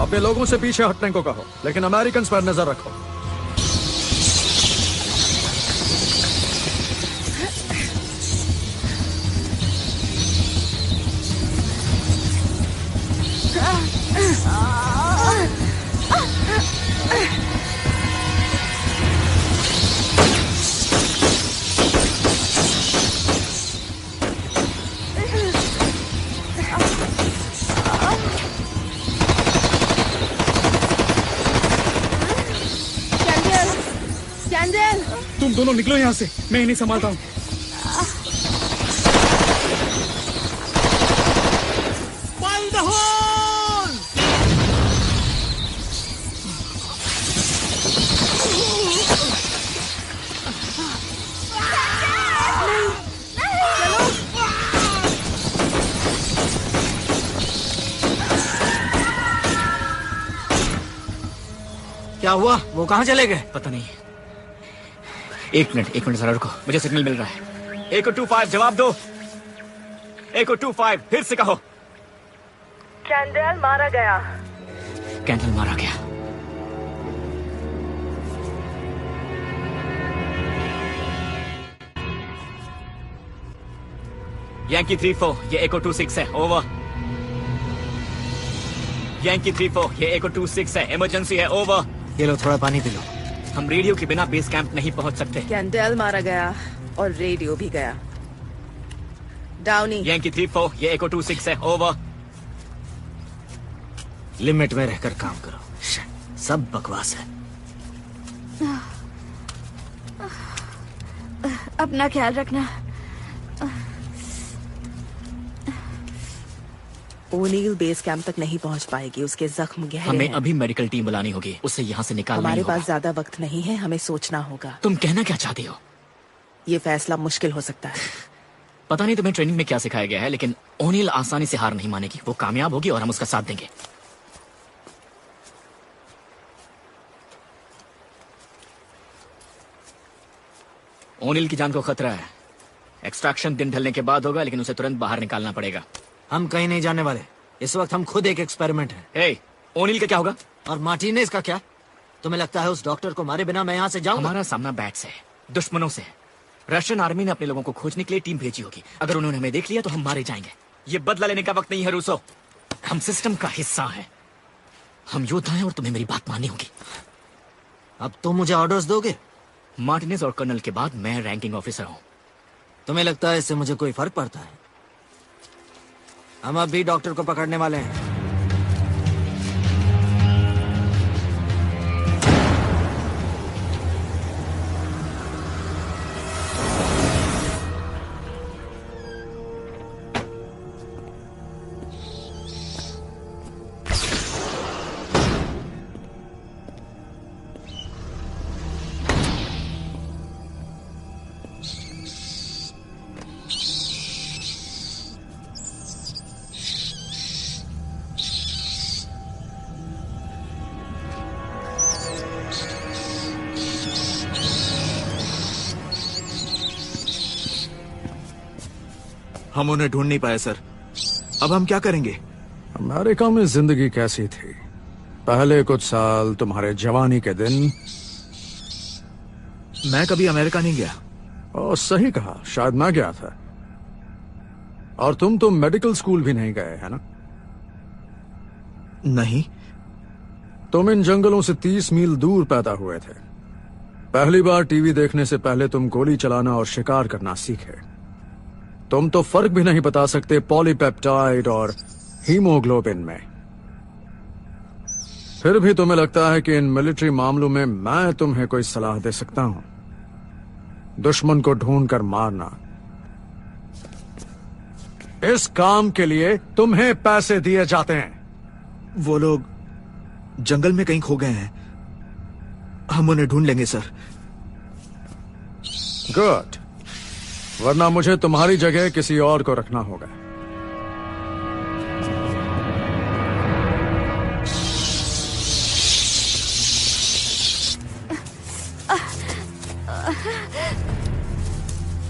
अपने लोगों से पीछे हटने को कहो, लेकिन अमेरिकन पर नजर रखो। तुम दोनों निकलो यहाँ से, मैं इन्हें संभालता हूँ। क्या हुआ? वो कहाँ चले गए? पता नहीं। एक मिनट जरा रुको, मुझे सिग्नल मिल रहा है। एको 25 जवाब दो। एको 25 फिर से कहो। कैंडल मारा गया। कैंडल मारा गया। यांकी 34 ये एको 26 है, ओवर। यांकी 34 ये एको 26 है, इमरजेंसी है, ओवर। ये लो थोड़ा पानी पी लो। हम रेडियो के बिना बेस कैंप नहीं पहुंच सकते। कैंडल मारा गया और रेडियो भी गया। डाउनी। यांकी 34 ये एको 26 है, ओवर। लिमिट में रहकर काम करो, सब बकवास है। अपना ख्याल रखना। ओनील बेस कैंप तक नहीं पहुंच पाएगी, उसके जख्म गहरे हमें हैं। अभी मेडिकल टीम बुलानी होगी, उसे यहाँ से निकालना हमारे ही होगा। पास ज्यादा वक्त नहीं है, हमें सोचना होगा। तुम कहना क्या चाहती हो? ये फैसला मुश्किल हो सकता है। पता नहीं तुम्हें ट्रेनिंग में क्या सिखाया गया है, लेकिन ओनील आसानी से हार नहीं मानेगी। वो कामयाब होगी और हम उसका साथ देंगे। ओनील की जान को खतरा है। एक्सट्रैक्शन दिन ढलने के बाद होगा, लेकिन उसे तुरंत बाहर निकालना पड़ेगा। हम कहीं नहीं जाने वाले, इस वक्त हम खुद एक एक्सपेरिमेंट हैं। हे, ओनील का क्या होगा? और मार्टिनेज का क्या? तुम्हें लगता है उस डॉक्टर को मारे बिना मैं यहाँ से जाऊंगा? हमारा सामना बैट से है, दुश्मनों से है। रशियन आर्मी ने अपने लोगों को खोजने के लिए टीम भेजी होगी। अगर उन्होंने हमें देख लिया तो हम मारे जाएंगे। ये बदला लेने का वक्त नहीं है रूसो। हम सिस्टम का हिस्सा हैं। हम योद्धा हैं और तुम्हें मेरी बात माननी होगी। अब तुम मुझे ऑर्डर्स दोगे? मार्टिनेज और कर्नल के बाद मैं रैंकिंग ऑफिसर हूँ। तुम्हें लगता है इससे मुझे कोई फर्क पड़ता है? हम अब भी डॉक्टर को पकड़ने वाले हैं। हम उन्हें ढूंढ नहीं पाए सर। अब हम क्या करेंगे? अमेरिका में जिंदगी कैसी थी? पहले कुछ साल तुम्हारे जवानी के दिन। मैं कभी अमेरिका नहीं गया। और सही कहा, शायद मैं गया था। और तुम तो मेडिकल स्कूल भी नहीं गए, है ना? नहीं। तुम इन जंगलों से 30 मील दूर पैदा हुए थे। पहली बार टीवी देखने से पहले तुम गोली चलाना और शिकार करना सीखे। तुम तो फर्क भी नहीं बता सकते पॉलीपेप्टाइड और हीमोग्लोबिन में। फिर भी तुम्हें लगता है कि इन मिलिट्री मामलों में मैं तुम्हें कोई सलाह दे सकता हूं? दुश्मन को ढूंढकर मारना, इस काम के लिए तुम्हें पैसे दिए जाते हैं। वो लोग जंगल में कहीं खो गए हैं। हम उन्हें ढूंढ लेंगे सर। गुड, वरना मुझे तुम्हारी जगह किसी और को रखना होगा।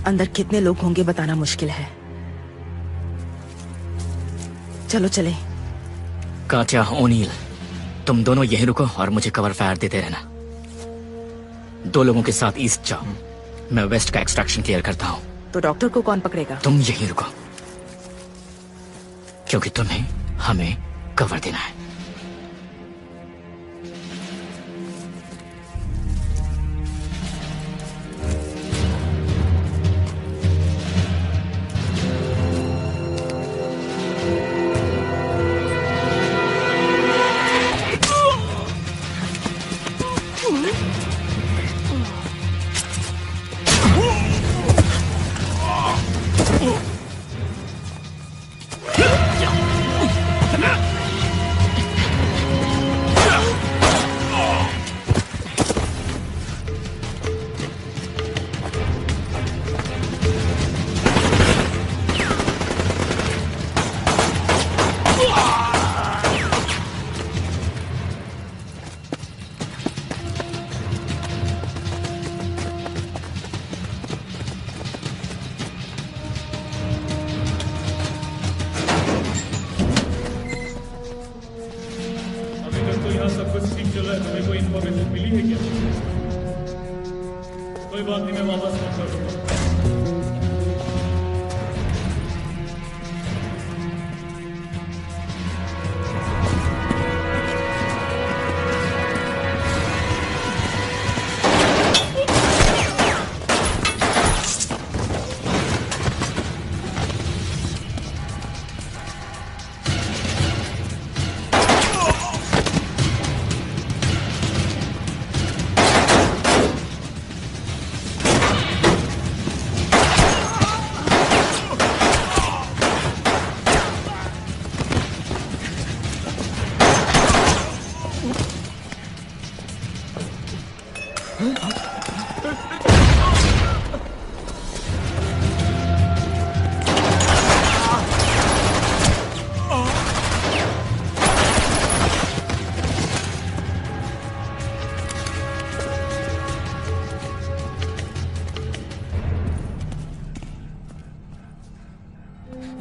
अंदर कितने लोग होंगे बताना मुश्किल है। चलो चले। कात्या, ओनील, तुम दोनों यहीं रुको और मुझे कवर फायर देते रहना। 2 लोगों के साथ ईस्ट जाओ, मैं वेस्ट का एक्सट्रैक्शन क्लियर करता हूँ। तो डॉक्टर को कौन पकड़ेगा? तुम यहीं रुको, क्योंकि तुम्हें हमें कवर देना है।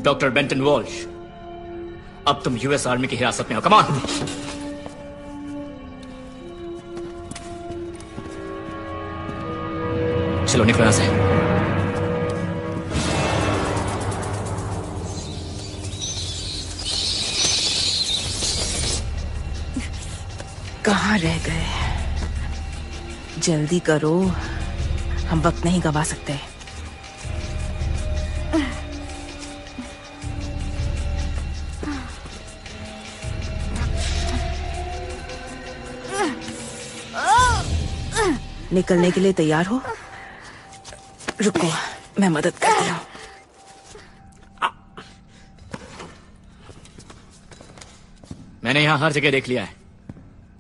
डॉक्टर बेंटन वॉल्श, अब तुम यूएस आर्मी की हिरासत में हो। Come on. चलो निकलो यहां से। कहाँ रह गए? जल्दी करो, हम वक्त नहीं गवा सकते। निकलने के लिए तैयार हो? रुको, मैं मदद करती हूँ। मैंने यहां हर जगह देख लिया है।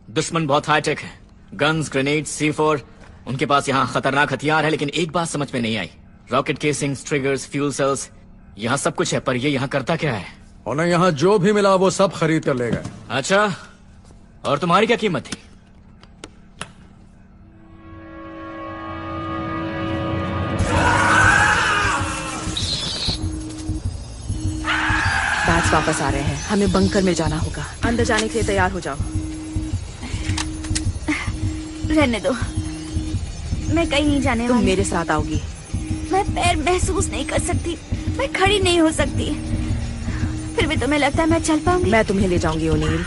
दुश्मन बहुत हाईटेक है, गन्स, ग्रेनेड, C4। उनके पास यहाँ खतरनाक हथियार है, लेकिन एक बात समझ में नहीं आई। Rocket casings, triggers, fuel cells, यहाँ सब कुछ है, पर ये यहाँ करता क्या है? उन्हें यहाँ जो भी मिला वो सब खरीद कर ले गए। अच्छा, और तुम्हारी क्या कीमत थी? बैट्स वापस आ रहे हैं, हमें बंकर में जाना होगा। अंदर जाने के लिए तैयार हो जाओ। रहने दो, मैं कहीं नहीं जाने तुम वाली। मेरे साथ आओगी। मैं पैर महसूस नहीं कर सकती, मैं खड़ी नहीं हो सकती। फिर भी तुम्हें लगता है मैं चल पाऊंगी? मैं तुम्हें ले जाऊंगी ओनील।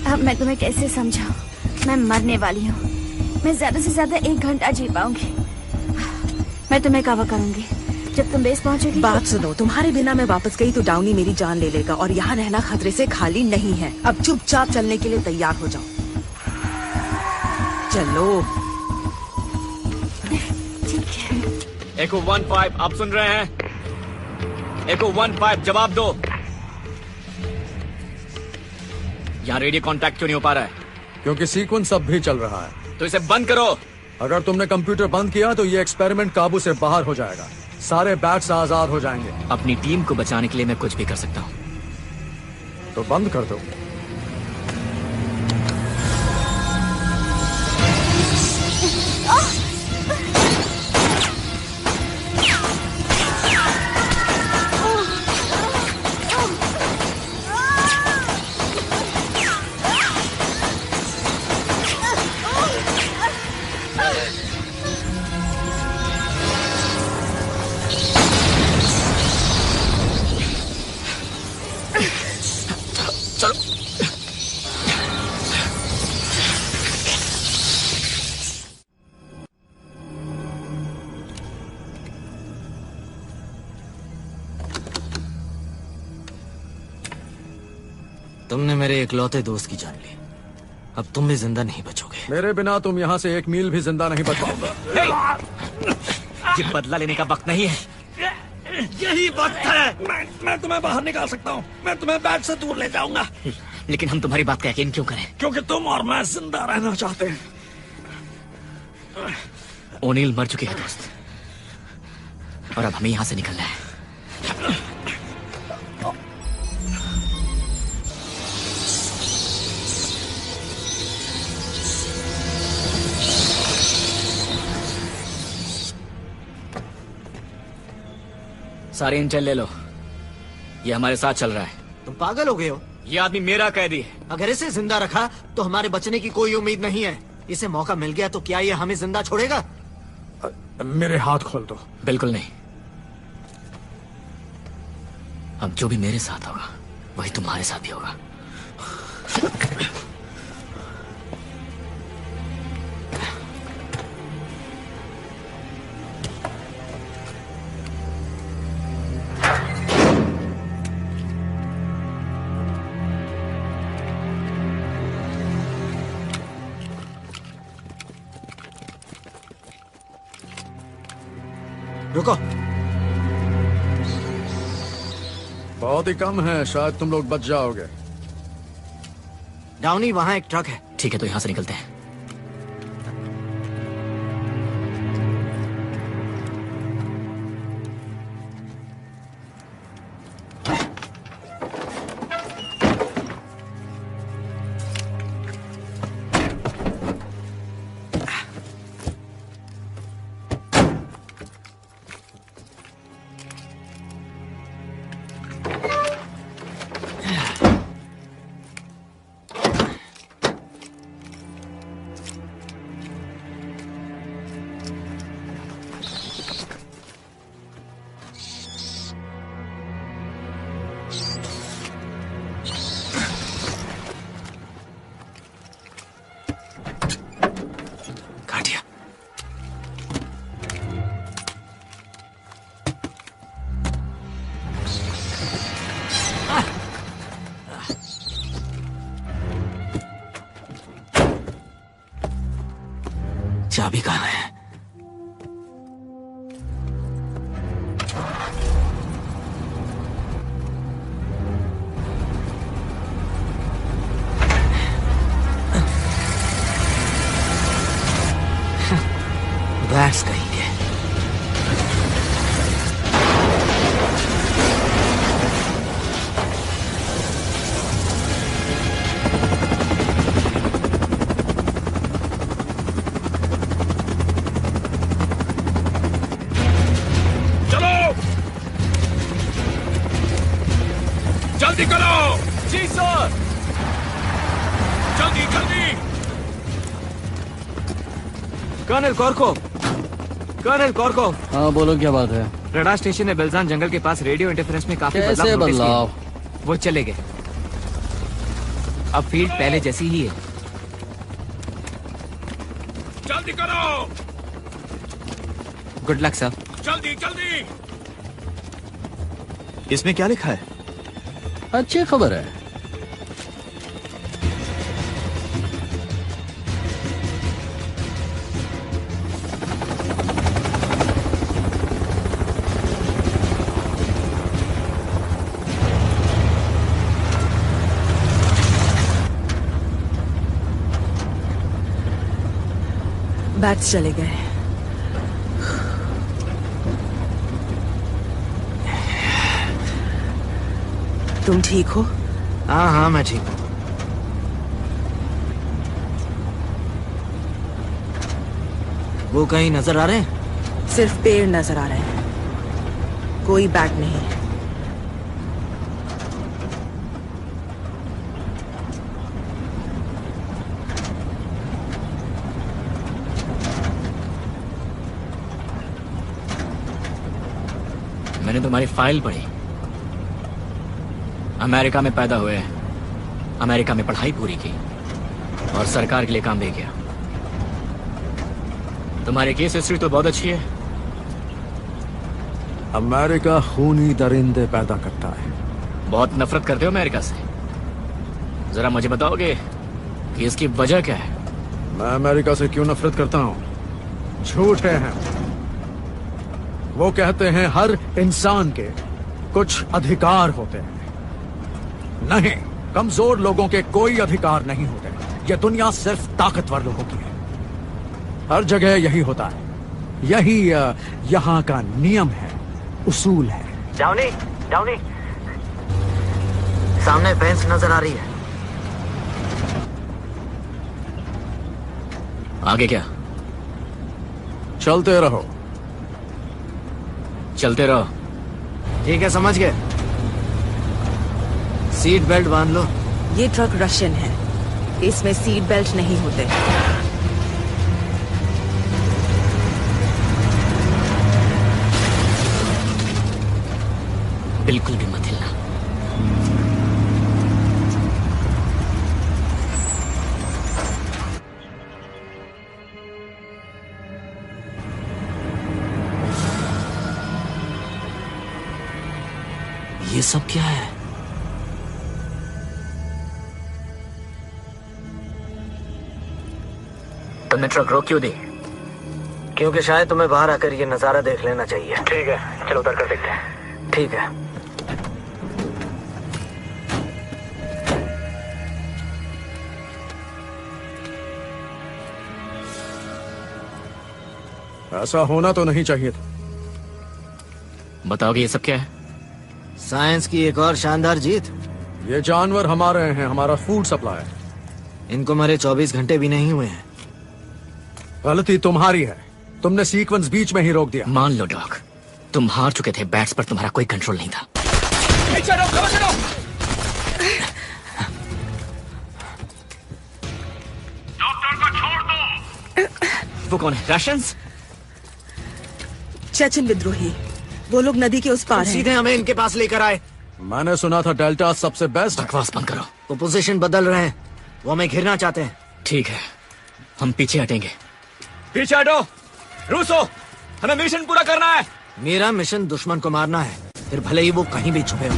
अब मैं तुम्हें कैसे समझाऊं? मैं मरने वाली हूँ। मैं ज्यादा से ज्यादा 1 घंटा जी पाऊंगी। मैं तुम्हें कवर करूंगी जब तुम बेस पहुंचोगी। बात सुनो, तुम्हारे बिना मैं वापस गई तो डाउनी मेरी जान ले लेगा, और यहाँ रहना खतरे से खाली नहीं है। अब चुपचाप चलने के लिए तैयार हो जाओ। चलो। ठीक है। एको 15, आप सुन रहे हैं? एको 15, जवाब दो। यहाँ रेडियो कांटेक्ट क्यों नहीं हो पा रहा है? क्योंकि सीक्वेंस अब भी चल रहा है। तो इसे बंद करो। अगर तुमने कंप्यूटर बंद किया तो ये एक्सपेरिमेंट काबू से बाहर हो जाएगा। सारे बैट्स आजाद हो जाएंगे। अपनी टीम को बचाने के लिए मैं कुछ भी कर सकता हूँ। तो बंद कर दो। तुमने मेरे इकलौते दोस्त की जान ली, अब तुम भी जिंदा नहीं बचोगे। मेरे बिना तुम यहाँ से 1 मील भी जिंदा नहीं बच पाओगे। ये बदला लेने का वक्त नहीं है। यही वक्त है। मैं तुम्हें बाहर निकाल सकता हूँ। मैं तुम्हें बैट से दूर ले जाऊंगा। लेकिन हम तुम्हारी बात का यकीन क्यों करें? क्योंकि तुम और मैं जिंदा रहना चाहते हैं। ओनील मर चुके हैं दोस्त, और अब हमें यहां से निकलना है। सारी इंटेल ले लो, ये हमारे साथ चल रहा है। तुम पागल हो गए हो? ये आदमी मेरा कैदी है। अगर इसे जिंदा रखा तो हमारे बचने की कोई उम्मीद नहीं है। इसे मौका मिल गया तो क्या ये हमें जिंदा छोड़ेगा? मेरे हाथ खोल दो। बिल्कुल नहीं। अब जो भी मेरे साथ होगा वही तुम्हारे साथ भी होगा। रुको। बहुत ही कम है, शायद तुम लोग बच जाओगे। डाउनी, वहां एक ट्रक है। ठीक है, तो यहां से निकलते हैं। चाबी कहाँ है? बैट्स कहेंगे। जल्दी करो। जी सर। जल्दी जल्दी। कर्नल कॉर्को, कर्नल कॉर्को। हाँ बोलो, क्या बात है? रडार स्टेशन ने बेल्जान जंगल के पास रेडियो इंटरफेरेंस में काफी कैसे बदलाव? वो चले गए। अब फील्ड पहले जैसी ही है। जल्दी करो। Good luck sir. जल्दी जल्दी। इसमें क्या लिखा है? अच्छी खबर है। बैट्स चले गए। तुम ठीक हो? हाँ हाँ, मैं ठीक हूँ। वो कहीं नजर आ रहे हैं? सिर्फ पेड़ नजर आ रहे हैं, कोई बैट नहीं। मैंने तुम्हारी फाइल पढ़ी। अमेरिका में पैदा हुए, अमेरिका में पढ़ाई पूरी की और सरकार के लिए काम भी किया। तुम्हारी केस हिस्ट्री तो बहुत अच्छी है। अमेरिका खूनी दरिंदे पैदा करता है। बहुत नफरत करते हो अमेरिका से। जरा मुझे बताओगे कि इसकी वजह क्या है? मैं अमेरिका से क्यों नफरत करता हूं? झूठे हैं। वो कहते हैं हर इंसान के कुछ अधिकार होते हैं। नहीं, कमजोर लोगों के कोई अधिकार नहीं होते। ये दुनिया सिर्फ ताकतवर लोगों की है। हर जगह यही होता है। यही यहाँ का नियम है, उसूल है। डाउनी, डाउनी, सामने फेंस नजर आ रही है। आगे क्या? चलते रहो। चलते रहो। ठीक है, समझ गए। सीट बेल्ट बांध लो। ये ट्रक रशियन है, इसमें सीट बेल्ट नहीं होते। बिल्कुल भी मत हिलना। ये सब क्या है? तुमने ट्रक रोक क्यों दी? क्योंकि शायद तुम्हें बाहर आकर ये नजारा देख लेना चाहिए। ठीक है, चलो उतर कर देखते हैं। ठीक है। ऐसा होना तो नहीं चाहिए था। बताओगे ये सब क्या है? साइंस की एक और शानदार जीत। ये जानवर हमारे हैं, हमारा फूड सप्लाई है। इनको मरे 24 घंटे भी नहीं हुए हैं। गलती तुम्हारी है, तुमने सीक्वेंस बीच में ही रोक दिया। मान लो डॉग, तुम हार चुके थे। बैट्स पर तुम्हारा कोई कंट्रोल नहीं था। डॉक्टर को छोड़ दो। वो कौन है? रशियंस? चेचन विद्रोही। वो लोग नदी के उस पार हैं। सीधे हमें इनके पास लेकर आए। मैंने सुना था डेल्टा सबसे बेस्ट। बकवास बंद करो। वो पोजीशन बदल रहे हैं। वो हमें घिरना चाहते हैं। ठीक है, हम पीछे हटेंगे। पीछे हटो। रूसो, हमें मिशन पूरा करना है। मेरा मिशन दुश्मन को मारना है, फिर भले ही वो कहीं भी छुपे हो।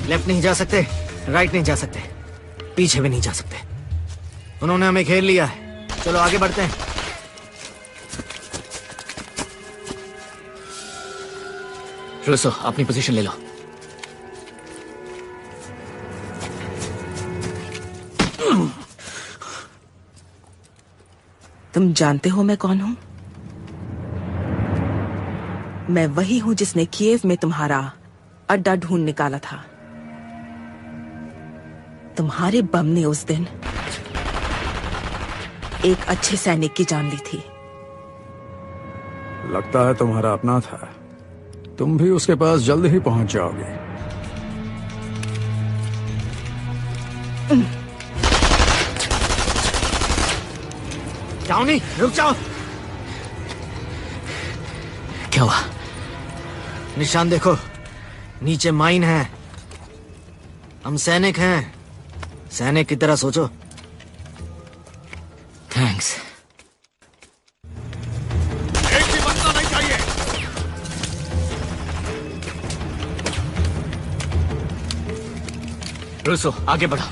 लेफ्ट नहीं जा सकते, राइट नहीं जा सकते, पीछे भी नहीं जा सकते। उन्होंने हमें घेर लिया है। चलो आगे बढ़ते हैं। रूसो, अपनी पोजीशन ले लो। तुम जानते हो मैं कौन हूं? मैं वही हूं जिसने कीव में तुम्हारा अड्डा ढूंढ निकाला था। तुम्हारे बम ने उस दिन एक अच्छे सैनिक की जान ली थी। लगता है तुम्हारा अपना था। तुम भी उसके पास जल्द ही पहुंच जाओगे। डाउनी, रुक जाओ। क्या हुआ? निशान देखो, नीचे माइन है। हम सैनिक हैं, सैनिक की तरह सोचो। थैंक्स। एक भी बचना नहीं चाहिए। रूसो, आगे बढ़ो।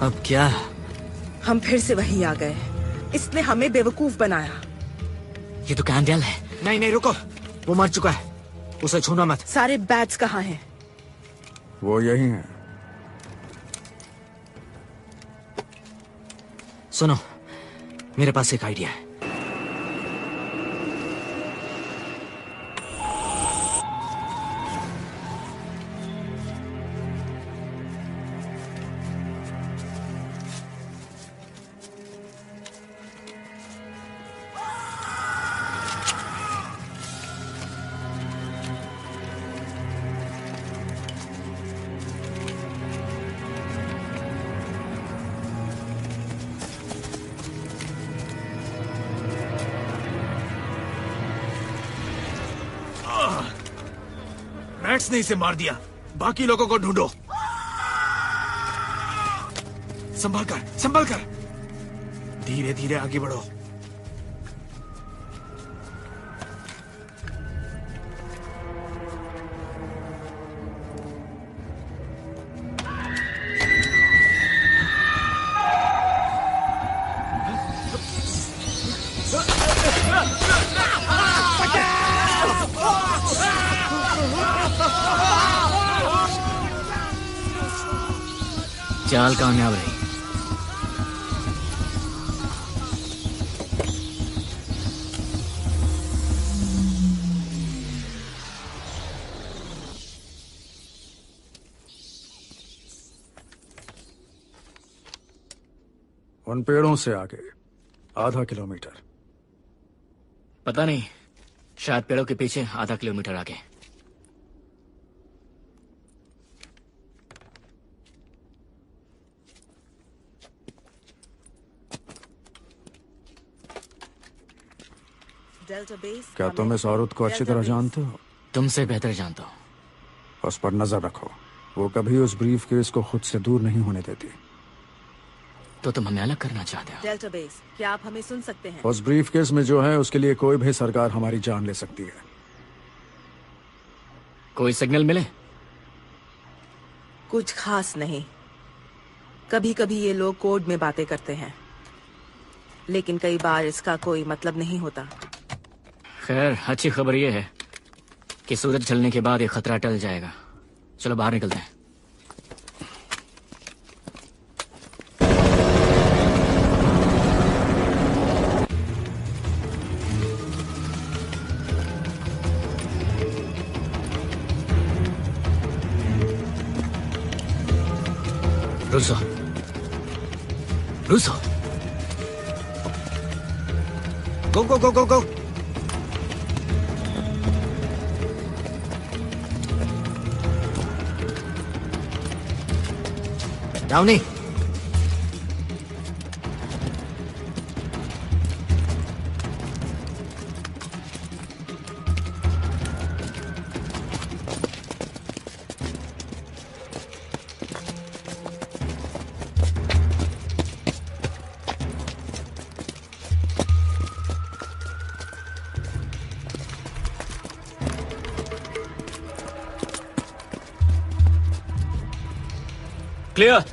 अब क्या? हम फिर से वहीं आ गए। इसने हमें बेवकूफ बनाया। ये तो कैंडल है। नहीं नहीं, रुको। वो मर चुका है, उसे छूना मत। सारे बैट्स कहाँ हैं? वो यही है। सुनो, मेरे पास एक आइडिया है। मैक्स ने इसे मार दिया। बाकी लोगों को ढूंढो। संभल कर। धीरे धीरे आगे बढ़ो। चाल कामयाब रही। उन पेड़ों से आगे आधा किलोमीटर। पता नहीं, शायद पेड़ों के पीछे आधा किलोमीटर आगे। क्या तुम इस औरत को अच्छी तरह जानते हो? तुमसे बेहतर जानता हूं। उस पर नजर रखो। वो कभी उस ब्रीफ केस को खुद से दूर नहीं होने देती। तो तुम हमें अलग करना चाहते हो? डेल्टा बेस, क्या आप हमें सुन सकते हैं? उस ब्रीफ केस में जो है उसके लिए कोई भी सरकार हमारी जान ले सकती है। कोई सिग्नल मिले? कुछ खास नहीं। कभी कभी ये लोग कोड में बातें करते हैं, लेकिन कई बार इसका कोई मतलब नहीं होता। खैर, अच्छी खबर यह है कि सूरज ढलने के बाद ये खतरा टल जाएगा। चलो बाहर निकलते हैं। Russo, go. Downey, clear.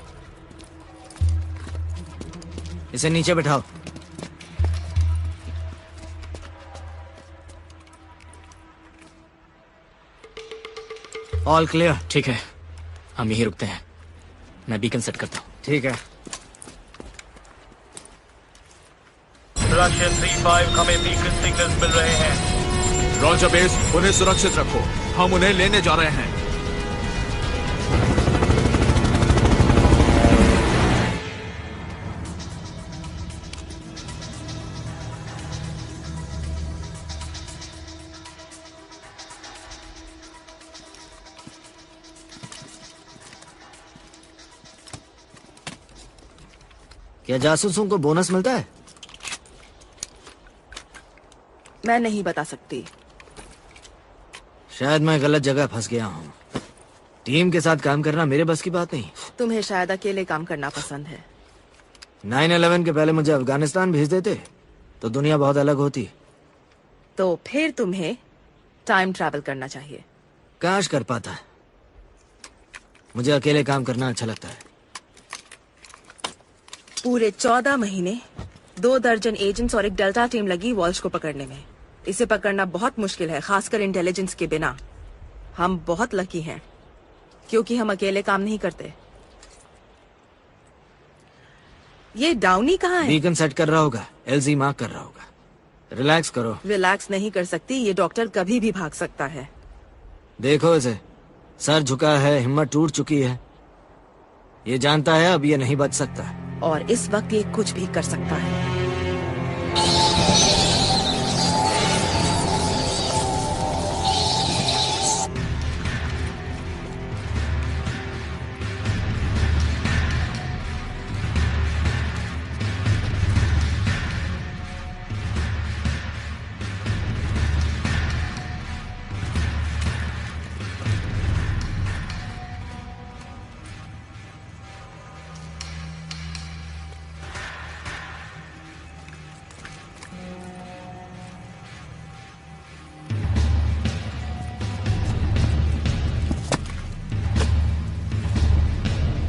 इसे नीचे बैठाओ। All clear. ठीक है, हम यहीं रुकते हैं। मैं बीकन सेट करता हूँ। ठीक है। सुरक्षित 3-5 हमें बीकन सिग्नल्स मिल रहे हैं। रॉजर बेस, उन्हें सुरक्षित रखो। हम उन्हें लेने जा रहे हैं। क्या जासूसों को बोनस मिलता है? मैं नहीं बता सकती। शायद मैं गलत जगह फंस गया हूँ। टीम के साथ काम करना मेरे बस की बात नहीं। तुम्हें शायद अकेले काम करना पसंद है। 9/11 के पहले मुझे अफगानिस्तान भेज देते तो दुनिया बहुत अलग होती। तो फिर तुम्हें टाइम ट्रैवल करना चाहिए। काश कर पाता। मुझे अकेले काम करना अच्छा लगता है। पूरे 14 महीने 2 दर्जन एजेंट्स और एक डेल्टा टीम लगी वॉल्श को पकड़ने में। इसे पकड़ना बहुत मुश्किल है, खासकर इंटेलिजेंस के बिना। हम बहुत लकी हैं, क्योंकि हम अकेले काम नहीं करते। ये डाउनी कहाँ है? बीकन सेट कर रहा होगा, एलजी मार्क कर रहा होगा। रिलैक्स करो। रिलैक्स नहीं कर सकती। ये डॉक्टर कभी भी भाग सकता है। देखो इसे, सर झुका है, हिम्मत टूट चुकी है। ये जानता है अब ये नहीं बच सकता। और इस वक्त ये कुछ भी कर सकता है।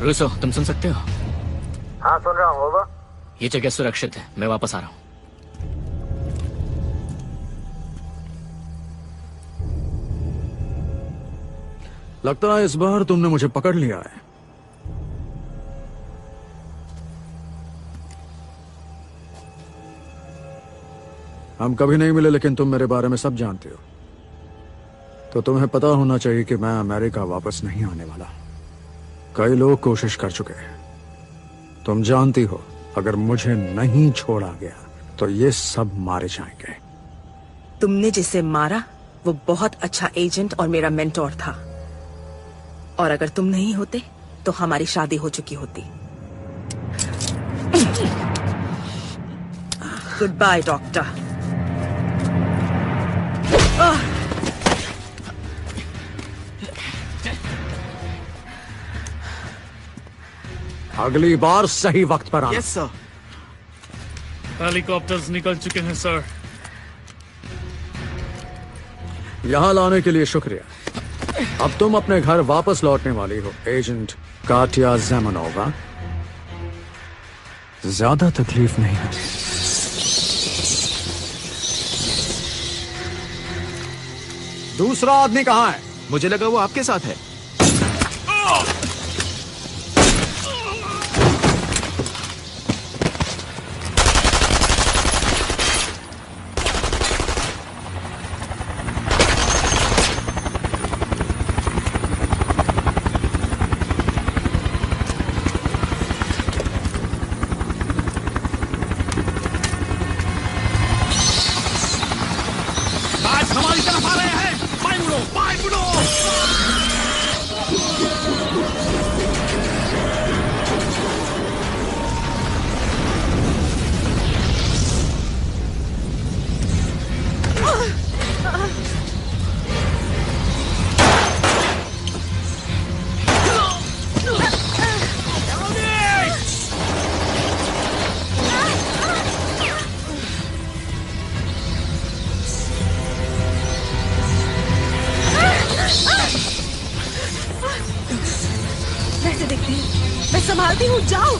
रूसो, तुम सुन सकते हो? हाँ सुन रहा हूँ। ओवर। ये जगह सुरक्षित है, मैं वापस आ रहा हूँ। लगता है इस बार तुमने मुझे पकड़ लिया है। हम कभी नहीं मिले, लेकिन तुम मेरे बारे में सब जानते हो, तो तुम्हें पता होना चाहिए कि मैं अमेरिका वापस नहीं आने वाला। कई लोग कोशिश कर चुके हैं। तुम जानती हो, अगर मुझे नहीं छोड़ा गया तो ये सब मारे जाएंगे। तुमने जिसे मारा वो बहुत अच्छा एजेंट और मेरा मेंटोर था, और अगर तुम नहीं होते तो हमारी शादी हो चुकी होती। Good by doctor. अगली बार सही वक्त पर आना। Yes sir. हेलीकॉप्टर्स निकल चुके हैं सर। यहां लाने के लिए शुक्रिया। अब तुम अपने घर वापस लौटने वाली हो, एजेंट काटिया ज़ेमनोवा। ज्यादा तकलीफ नहीं है। दूसरा आदमी कहां है? मुझे लगा वो आपके साथ है। वैसे देखती हूँ, मैं संभालती हूँ, जाओ।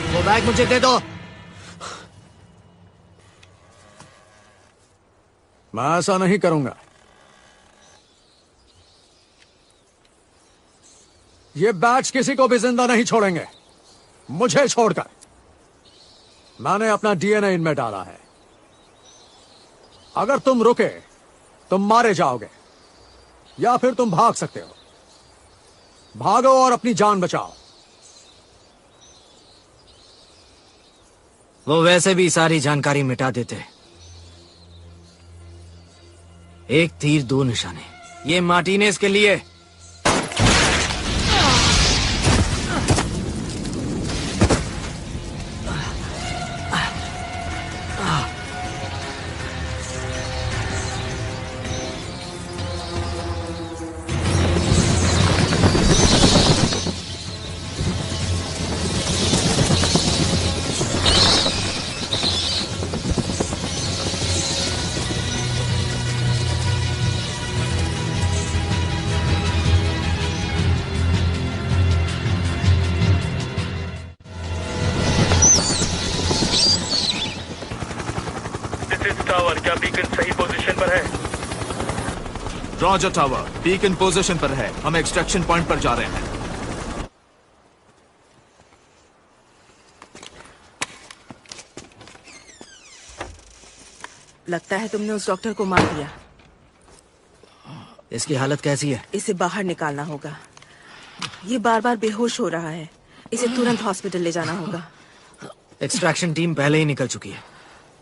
वो बैग मुझे दे दो। मैं ऐसा नहीं करूंगा। ये बैच किसी को भी जिंदा नहीं छोड़ेंगे, मुझे छोड़कर। मैंने अपना डीएनए इनमें डाला है। अगर तुम रुके तुम मारे जाओगे, या फिर तुम भाग सकते हो। भागो और अपनी जान बचाओ। वो वैसे भी सारी जानकारी मिटा देते। एक तीर दो निशाने। ये मार्टिनेज के लिए। टावर, क्या बीकन सही पोजीशन पर है? रॉजर टावर, बीकन पोजीशन पर है। हम एक्सट्रैक्शन पॉइंट पर जा रहे हैं। लगता है तुमने उस डॉक्टर को मार दिया। इसकी हालत कैसी है? इसे बाहर निकालना होगा। ये बार बार बेहोश हो रहा है। इसे तुरंत हॉस्पिटल ले जाना होगा। एक्सट्रैक्शन टीम पहले ही निकल चुकी है।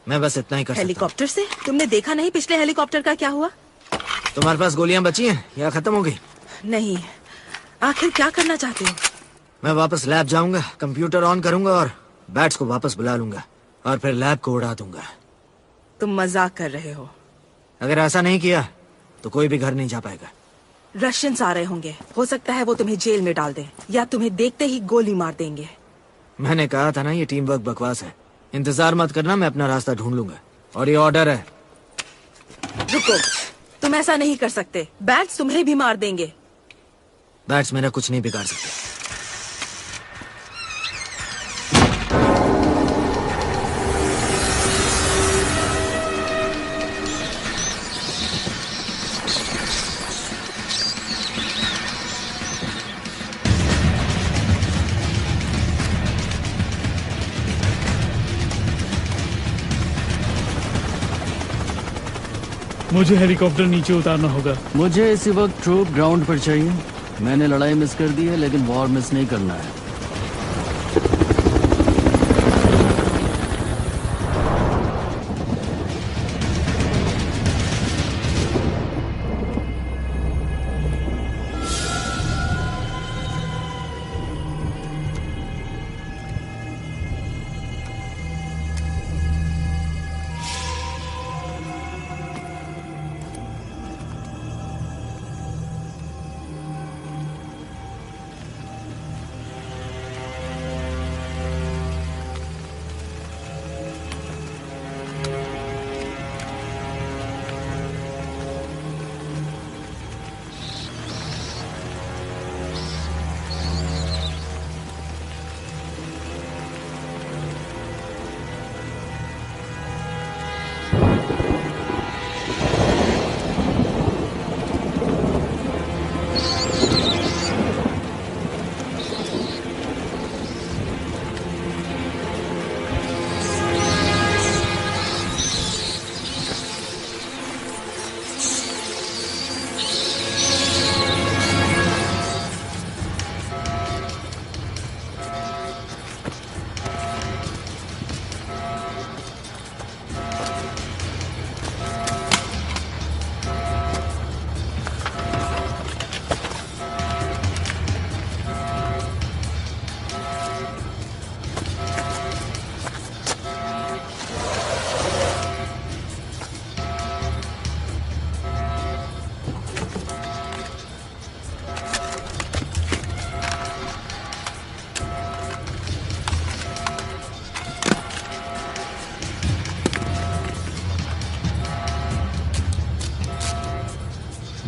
मैं बस इतना ही कर सकता हूँ। हेलीकॉप्टर से? तुमने देखा नहीं पिछले हेलीकॉप्टर का क्या हुआ? तुम्हारे पास गोलियां बची हैं या खत्म हो गई? नहीं। आखिर क्या करना चाहते हो? मैं वापस लैब जाऊंगा, कंप्यूटर ऑन करूंगा और बैट्स को वापस बुला लूंगा और फिर लैब को उड़ा दूंगा। तुम मजाक कर रहे हो। अगर ऐसा नहीं किया तो कोई भी घर नहीं जा पाएगा। रशियंस आ रहे होंगे। हो सकता है वो तुम्हें जेल में डाल दें या तुम्हें देखते ही गोली मार देंगे। मैंने कहा था ना, ये टीम वर्क बकवास है। इंतजार मत करना, मैं अपना रास्ता ढूंढ लूंगा। और ये ऑर्डर है। रुको, तुम ऐसा नहीं कर सकते। बैट्स तुम्हें भी मार देंगे। बैट्स मेरा कुछ नहीं बिगाड़ सकते। मुझे हेलीकॉप्टर नीचे उतारना होगा। मुझे इसी वक्त ट्रूप ग्राउंड पर चाहिए। मैंने लड़ाई मिस कर दी है, लेकिन वॉर मिस नहीं करना है।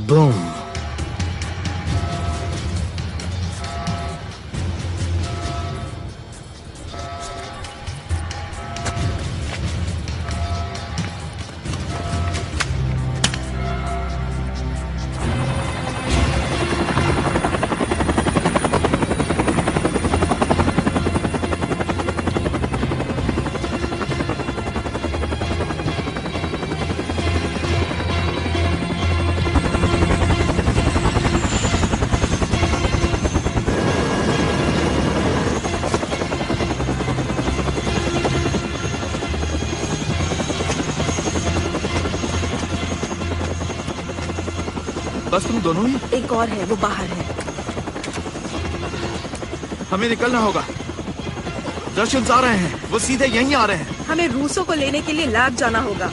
Boom. बस तुम दोनों ही? एक और है, वो बाहर है। हमें निकलना होगा। रशियंस आ रहे हैं, वो सीधे यहीं आ रहे हैं। हमें रूसों को लेने के लिए लैब जाना होगा।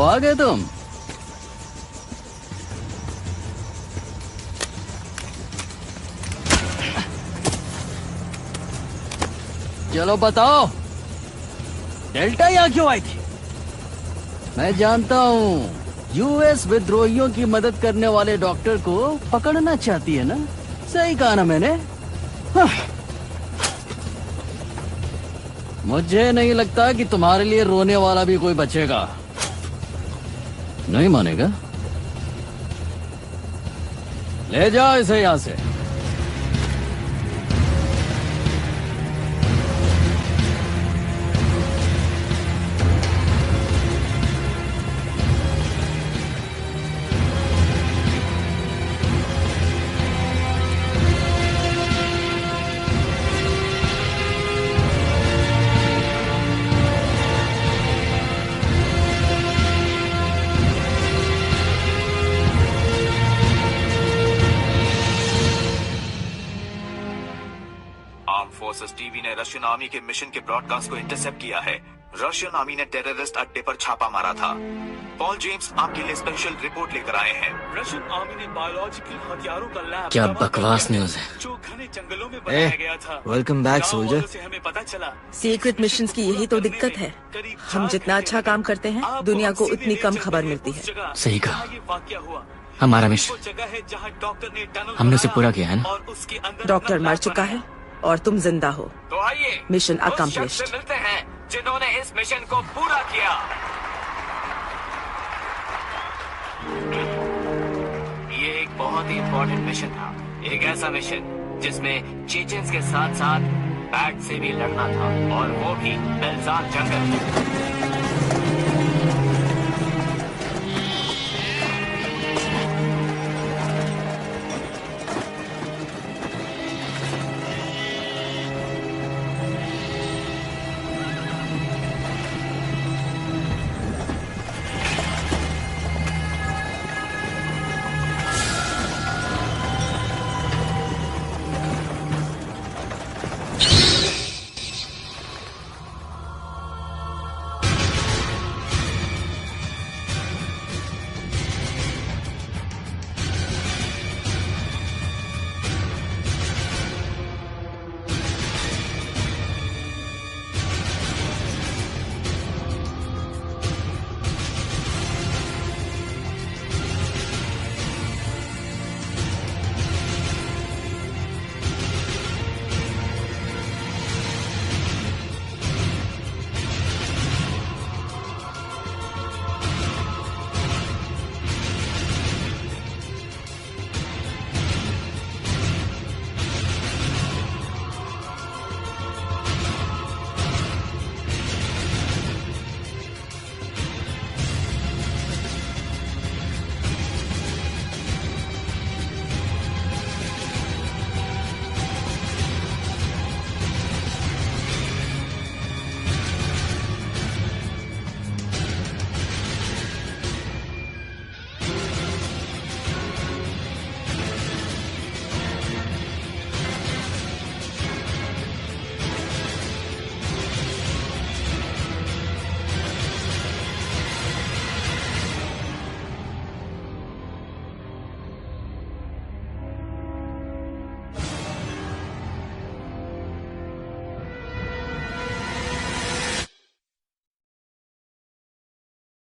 आ गए तुम। चलो बताओ, डेल्टा यहाँ क्यों आई थी? मैं जानता हूँ, यूएस विद्रोहियों की मदद करने वाले डॉक्टर को पकड़ना चाहती है ना? सही कहा ना मैंने? हाँ। मुझे नहीं लगता कि तुम्हारे लिए रोने वाला भी कोई बचेगा। नहीं मानेगा? ले जाओ इसे यहां से। फोर्सेस टीवी ने रशियन आर्मी के मिशन के ब्रॉडकास्ट को इंटरसेप्ट किया है। रशियन आर्मी ने टेररिस्ट अड्डे पर छापा मारा था। पॉल जेम्स आपके लिए स्पेशल रिपोर्ट लेकर आए हैं। रशियन आर्मी ने बायोलॉजिकल हथियारों का लैब क्या बकवास न्यूज है। जो घने जंगलों में बनाया गया था। Welcome back soldier. से हमें पता चला सीक्रेट मिशंस की यही तो दिक्कत है, हम जितना अच्छा काम करते हैं दुनिया को उतनी कम खबर मिलती है। सही कहा। हमारा मिशन हमने उसे पूरा किया है ना? डॉक्टर मर चुका है और तुम जिंदा हो। तो आइए मिशन उस शख्स अकम्प्लिश्ड। से मिलते हैं जिन्होंने इस मिशन को पूरा किया। ये एक बहुत ही इम्पोर्टेंट मिशन था, एक ऐसा मिशन जिसमें चेचेन्स के साथ साथ बैट से भी लड़ना था, और वो भी बेल्जान जंगल।